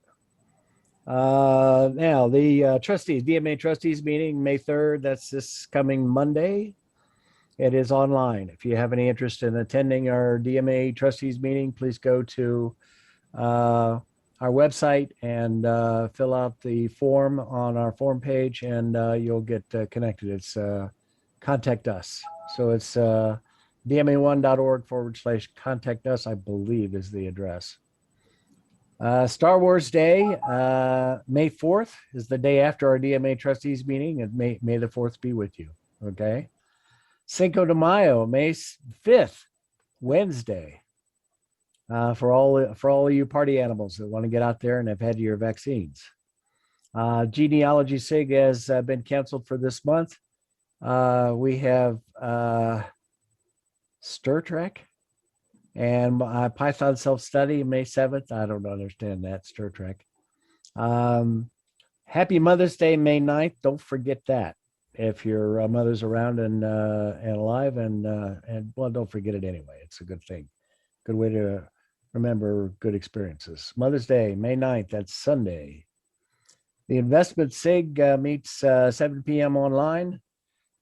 Now the trustees, DMA trustees meeting, May 3rd. That's this coming Monday. It is online. If you have any interest in attending our DMA trustees meeting, please go to our website and fill out the form on our form page, and you'll get connected. It's contact us. So it's dma1.org/contact us, I believe is the address. Star Wars Day, May 4th is the day after our DMA trustees meeting, and may the 4th be with you. Okay. Cinco de Mayo, May 5th, Wednesday. For all of you party animals that want to get out there and have had your vaccines. Genealogy SIG has been canceled for this month. We have Stir Trek and Python self-study May 7th. I don't understand that, Stir Trek. Happy Mother's Day, May 9th. Don't forget that. If your mother's around and alive, and well, don't forget it anyway. It's a good thing. Good way to remember good experiences. Mother's Day, May 9th. That's Sunday. The investment SIG meets 7 p.m. online.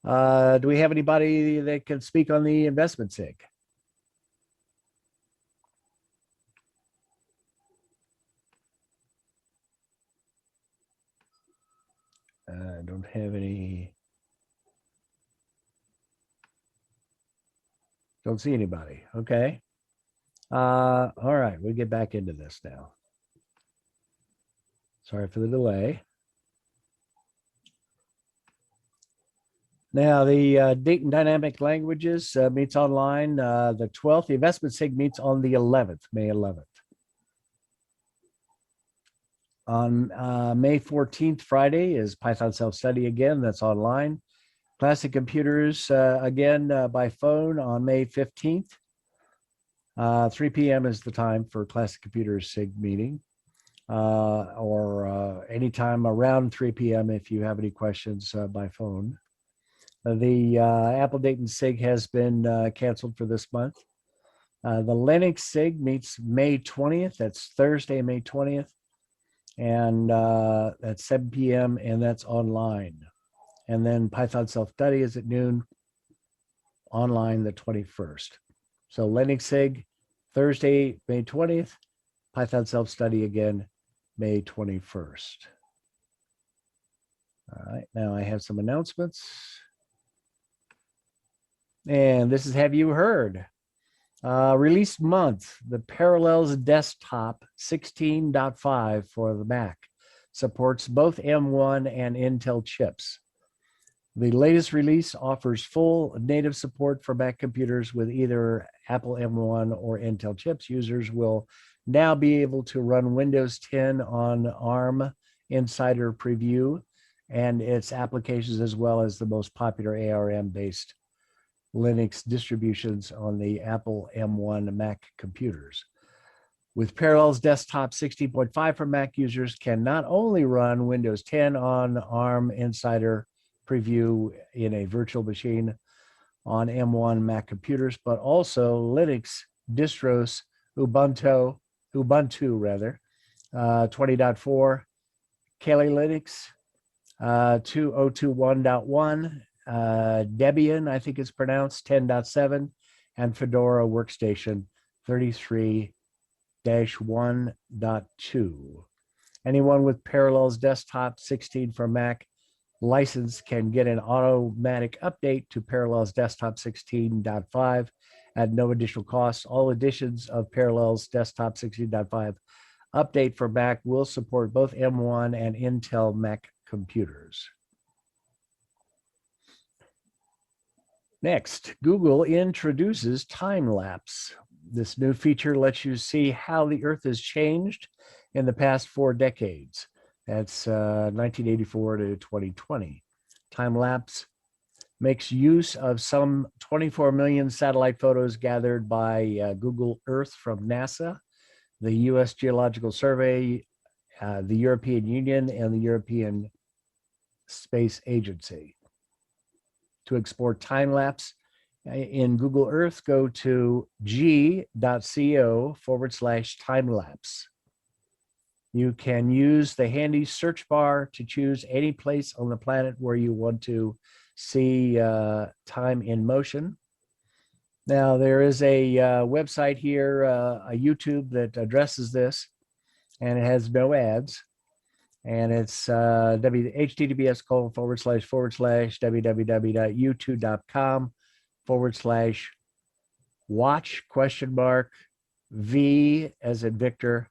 Do we have anybody that can speak on the investment SIG? I don't have any. Don't see anybody. Okay. All right, we'll get back into this now. Sorry for the delay. Now, the Dayton Dynamic Languages meets online the 12th. The investment SIG meets on the 11th, May 11th. On May 14th, Friday, is Python self-study again. That's online. Classic Computers, again, by phone on May 15th. 3 p.m. is the time for Classic Computers SIG meeting, or anytime around 3 p.m. if you have any questions by phone. The Apple Dayton SIG has been canceled for this month. The Linux SIG meets May 20th. That's Thursday, May 20th. And that's 7 p.m. and that's online. And then Python self-study is at noon, online the 21st. So Linux SIG, Thursday, May 20th. Python self-study again, May 21st. All right, now I have some announcements. And this is Have You Heard? Release month, the Parallels Desktop 16.5 for the Mac supports both M1 and Intel chips. The latest release offers full native support for Mac computers with either Apple M1 or Intel chips. Users will now be able to run Windows 10 on ARM Insider Preview and its applications, as well as the most popular ARM-based Linux distributions on the Apple M1 Mac computers. With Parallels Desktop 16.5 for Mac users can not only run Windows 10 on ARM Insider Preview in a virtual machine on M1 Mac computers, but also Linux distros Ubuntu 20.4, Kali Linux 2021.1, Debian, I think it's pronounced 10.7, and Fedora Workstation 33-1.2. Anyone with Parallels Desktop 16 for Mac license can get an automatic update to Parallels Desktop 16.5 at no additional cost. All editions of Parallels Desktop 16.5 update for Mac will support both M1 and Intel Mac computers. Next, Google introduces time lapse. This new feature lets you see how the Earth has changed in the past 4 decades. That's 1984 to 2020. Time lapse makes use of some 24 million satellite photos gathered by Google Earth from NASA, the U.S. Geological Survey, the European Union, and the European Space Agency. To export time lapse in Google Earth, go to g.co/time lapse. You can use the handy search bar to choose any place on the planet where you want to see time in motion. Now, there is a website here, a YouTube that addresses this, and it has no ads. And it's https://www.youtube.com/ watch V as in Victor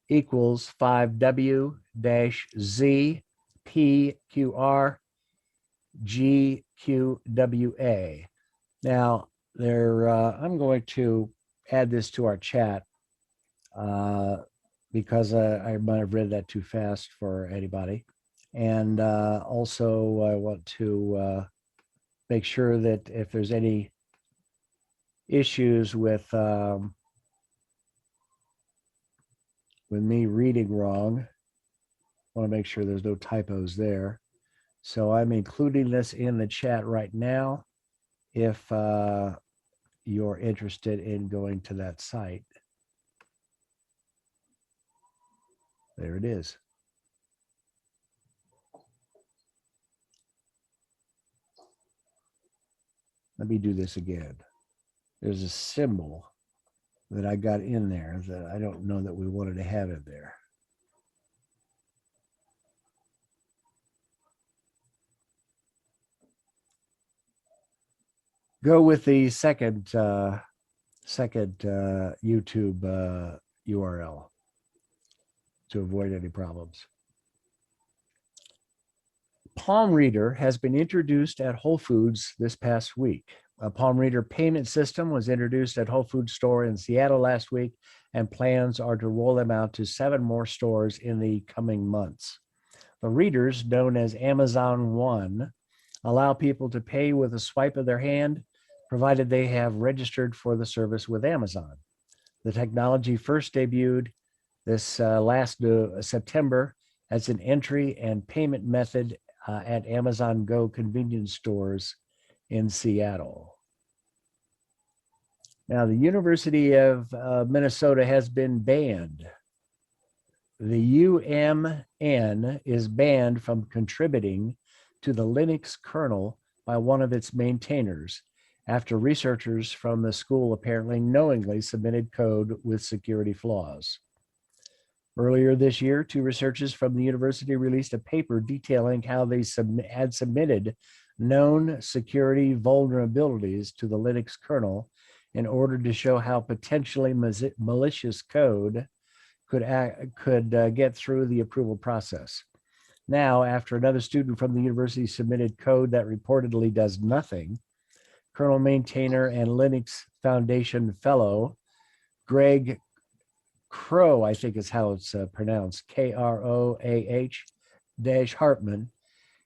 equals 5W-ZPQR-GQWA. Now, I'm going to add this to our chat because I might have read that too fast for anybody. And also, I want to make sure that if there's any issues with me reading wrong, I want to make sure there's no typos there. So I'm including this in the chat right now if you're interested in going to that site. There it is. Let me do this again. There's a symbol that I got in there that I don't know that we wanted to have in there. Go with the second YouTube URL to avoid any problems. Palm Reader has been introduced at Whole Foods this past week. A Palm Reader payment system was introduced at Whole Foods store in Seattle last week, and plans are to roll them out to 7 more stores in the coming months. The readers, known as Amazon One, allow people to pay with a swipe of their hand, provided they have registered for the service with Amazon. The technology first debuted this last September as an entry and payment method at Amazon Go convenience stores in Seattle. Now, the University of Minnesota has been banned. The UMN is banned from contributing to the Linux kernel by one of its maintainers after researchers from the school apparently knowingly submitted code with security flaws. Earlier this year, 2 researchers from the university released a paper detailing how they had submitted known security vulnerabilities to the Linux kernel in order to show how potentially malicious code could get through the approval process. Now, after another student from the university submitted code that reportedly does nothing, kernel maintainer and Linux Foundation fellow Greg Crow, I think is how it's pronounced, Kroah-Hartman,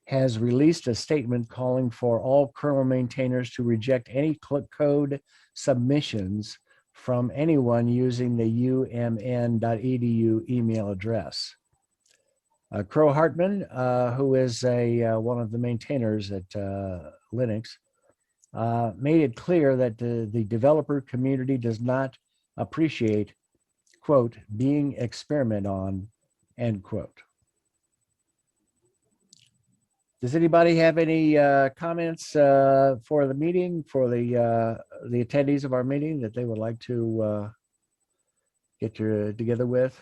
has released a statement calling for all kernel maintainers to reject any code submissions from anyone using the umn.edu email address. Kroah-Hartman, who is one of the maintainers at Linux, made it clear that the developer community does not appreciate, quote, being experimented on, end quote. Does anybody have any comments for the meeting, for the attendees of our meeting that they would like to get together with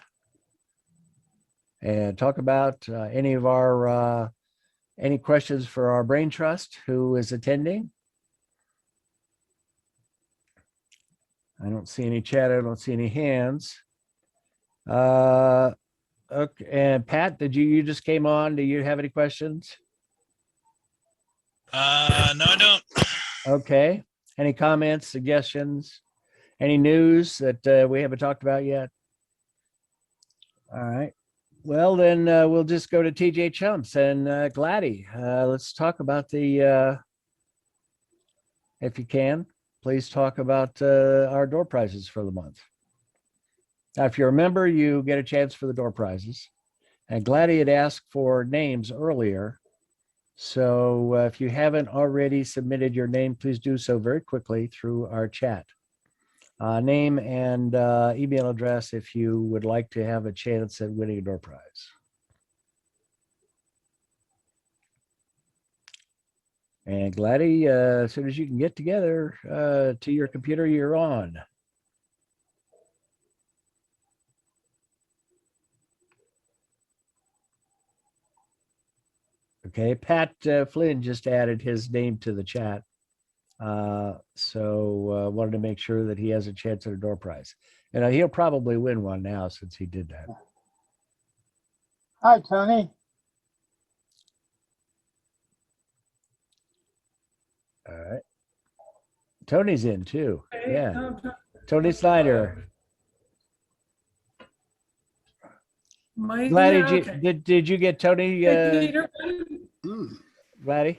and talk about? Any of our any questions for our brain trust who is attending? I don't see any chat. I don't see any hands. Okay, and Pat, you just came on? Do you have any questions? No, I don't. Okay. Any comments, suggestions, any news that we haven't talked about yet? All right. Well, then we'll just go to TJ Chumps and Gladdy. Let's talk about the, if you can, please talk about our door prizes for the month. Now, if you're a member, you get a chance for the door prizes. And Gladdy had asked for names earlier. So if you haven't already submitted your name, please do so very quickly through our chat. Name and email address if you would like to have a chance at winning a door prize. And Gladdy, as soon as you can get together to your computer, you're on. Okay, Pat Flynn just added his name to the chat. So wanted to make sure that he has a chance at a door prize. And he'll probably win one now since he did that. Hi, Tony. All right. Tony's in too. Yeah. Tony Snyder. Glad did you get Tony? Gladdy?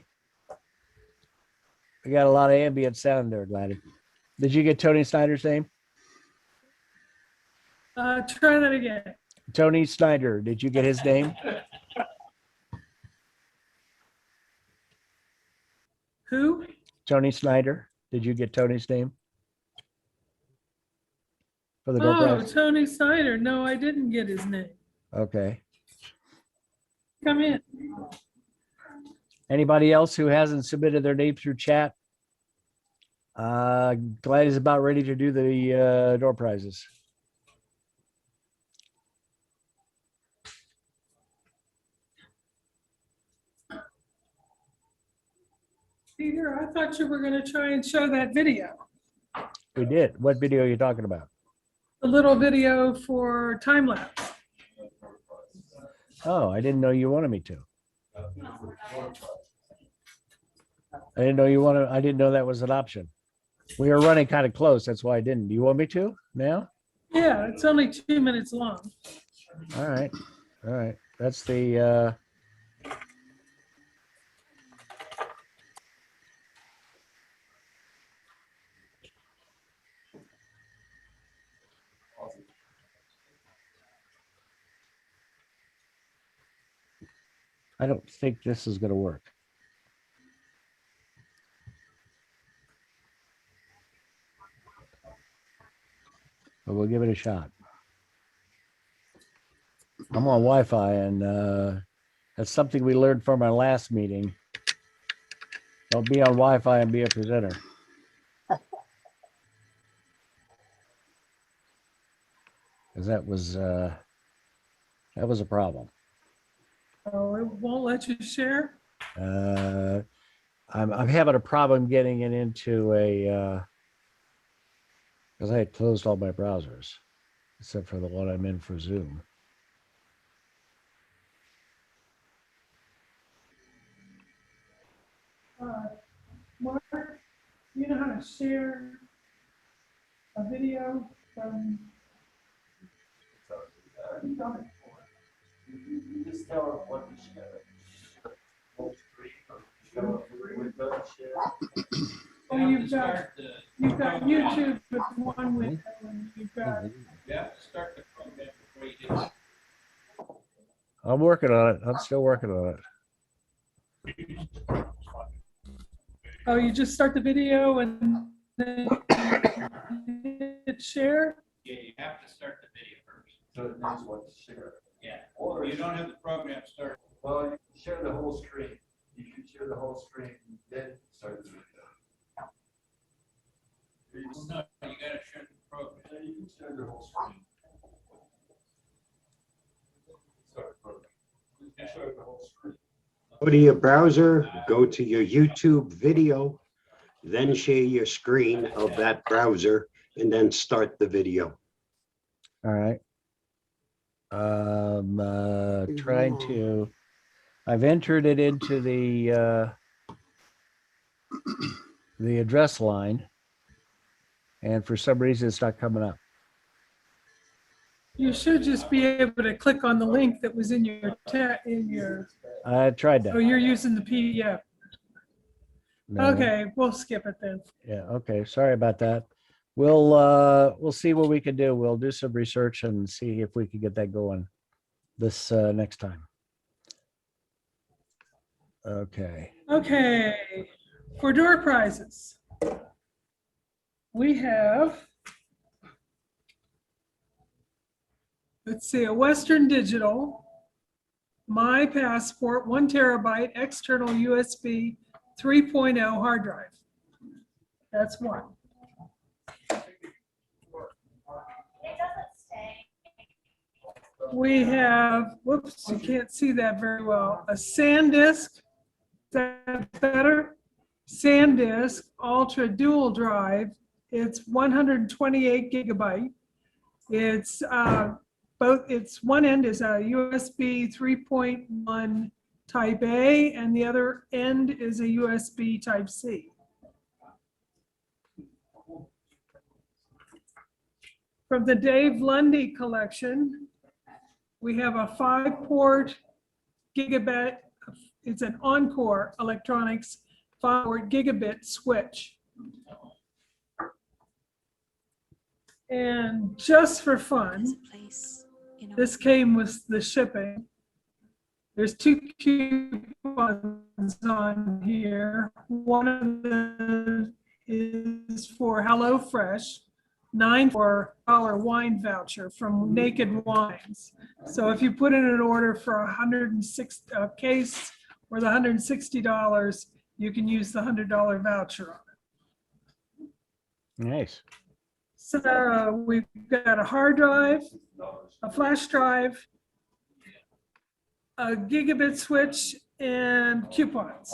We got a lot of ambient sound there, Gladdy. Did you get Tony Snyder's name? Try that again. Tony Snyder. Did you get his name? Who? Tony Snyder. Did you get Tony's name? For the door prize? Tony Snyder. No, I didn't get his name. Okay. Come in. Anybody else who hasn't submitted their name through chat? Glad is about ready to do the door prizes. Peter, I thought you were going to try and show that video. We did. What video are you talking about? The little video for time lapse. Oh, I didn't know you wanted me to. I didn't know you wanted. I didn't know that was an option. We were running kind of close. That's why I didn't. Do you want me to now? Yeah, it's only 2 minutes long. All right. All right. That's the. I don't think this is going to work. But we'll give it a shot. I'm on Wi-Fi, and that's something we learned from our last meeting. Don't be on Wi-Fi and be a presenter. Because that was a problem. Oh, it won't let you share? I'm having a problem getting it into a because I had closed all my browsers except for the one I'm in for Zoom. Mark, you know how to share a video from? You just tell them what to share. Oh, you've got YouTube with one window, and you've got. Yeah, start the program before you do. I'm working on it. I'm still working on it. Oh, you just start the video and then hit share? Yeah, you have to start the video first. So it knows what to share. Yeah, or you don't have the program started. Well, you can share the whole screen. You can share the whole screen and then start the video. Well, no, you gotta share the program. Yeah, you can share the whole screen. Start the program. You can share the whole screen. Go to your browser, go to your YouTube video, then share your screen of that browser, and then start the video. All right. Trying to. I've entered it into the address line, and for some reason it's not coming up. You should just be able to click on the link that was in your I tried that. Oh, you're using the PDF. No. Okay, we'll skip it then. Yeah. Okay. Sorry about that. We'll see what we can do. We'll do some research and see if we can get that going this next time. Okay. Okay, for door prizes, we have, let's see, a Western Digital, My Passport, 1 terabyte, external USB 3.0 hard drive. That's one. We have, whoops, you can't see that very well, a SanDisk. Is that better? SanDisk Ultra Dual Drive. It's 128 gigabyte. It's its one end is a USB 3.1 Type A, and the other end is a USB Type C. From the Dave Lundy collection, we have a 5-port gigabit. It's an Encore Electronics 5-port gigabit switch. And just for fun, this came with the shipping. There's 2 coupons on here. One of them is for HelloFresh, $9 wine voucher from Naked Wines. So if you put in an order for 106 case worth $160, you can use the $100 voucher on it. Nice. So we've got a hard drive, a flash drive, a gigabit switch, and coupons.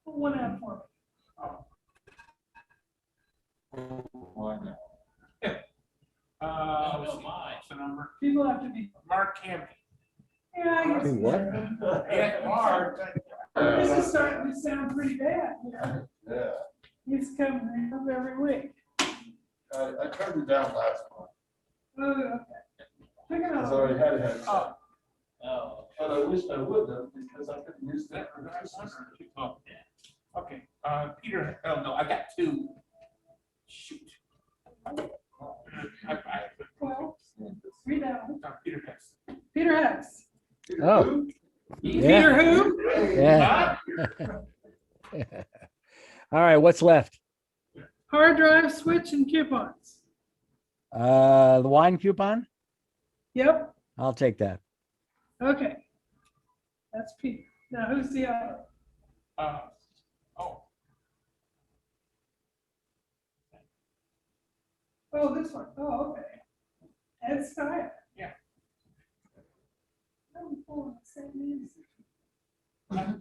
One out for me. People have to be. Mark Campbell. Yeah, I guess. Do what? Yeah, Mark. This is starting to sound pretty bad. Yeah, He's coming up every week. I turned it down last month. Oh, okay. Check it So I out. had to have. Oh. Oh. But I wish I would have because I couldn't use that. Okay, Peter, oh no, I got 2. Shoot. Well, read that one. Peter Hess. Peter Hess. Oh, Peter who? yeah. All right, what's left? Hard drive, switch, and coupons. The wine coupon? Yep. I'll take that. Okay. That's Peter. Now who's the other? Oh, Oh, this one. Oh, okay. Ed Steyer. Yeah. I'm pulling the same names. I'll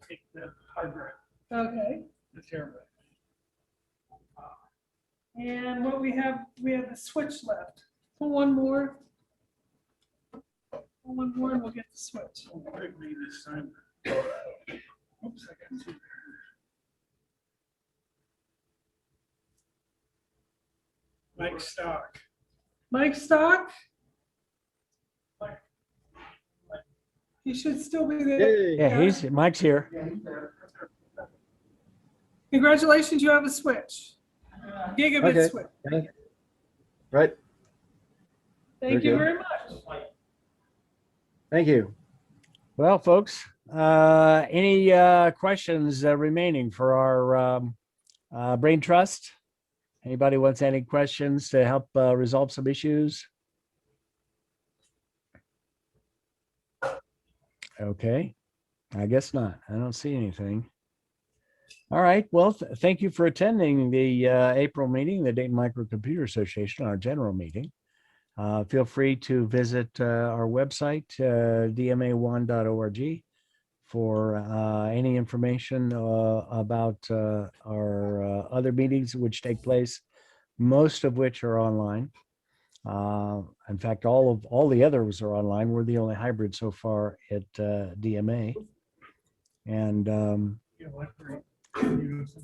take the hard drive. Okay. The terabyte. And what we have the switch left. Pull one more. Pull one more and we'll get the switch. Oh, I agree this time. Oops, I got 2 there. Mike Stock. Mike Stock? He should still be there. Yeah, Mike's here. Congratulations, you have a switch. Gigabit Okay. switch. Right. Thank you very much. Thank you. Well, folks, any questions remaining for our brain trust? Anybody wants any questions to help resolve some issues? Okay, I guess not. I don't see anything. All right. Well, thank you for attending the April meeting, the Dayton Microcomputer Association, our general meeting. Feel free to visit our website, dma1.org, for any information about our other meetings which take place, most of which are online. In fact, all the others are online. We're the only hybrid so far at DMA. And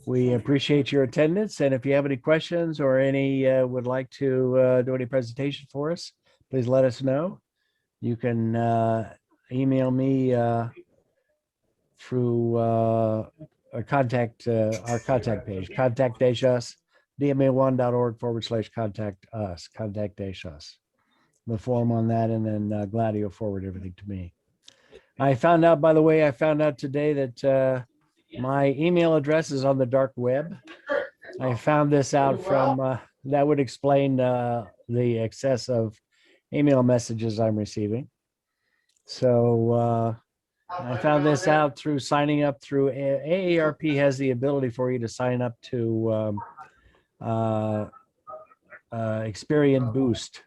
we appreciate your attendance. And if you have any questions or any would like to do any presentation for us, please let us know. You can email me through our contact page, contact-us, dma1.org/contact us, contact-us. The form on that, and then Gladys will forward everything to me. I found out, by the way, today that my email address is on the dark web. I found this out from, that would explain the excess of email messages I'm receiving. So I found this out through signing up through AARP has the ability for you to sign up to Experian Boost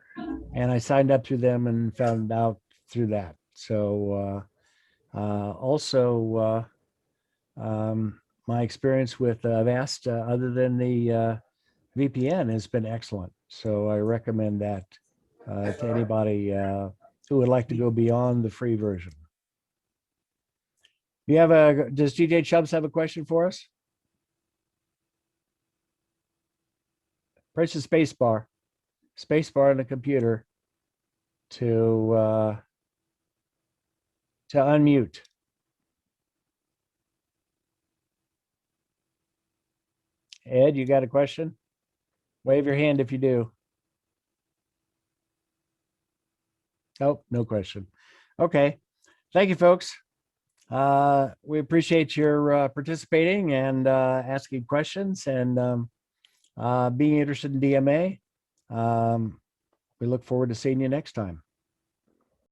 and I signed up through them and found out through that. So also my experience with Avast, other than the VPN, has been excellent. So I recommend that to anybody who would like to go beyond the free version. Does DJ Chubbs have a question for us? Press the space bar on the computer to unmute. Ed, you got a question? Wave your hand if you do. Oh, no question. Okay. Thank you, folks. We appreciate your participating and asking questions and being interested in DMA. We look forward to seeing you next time.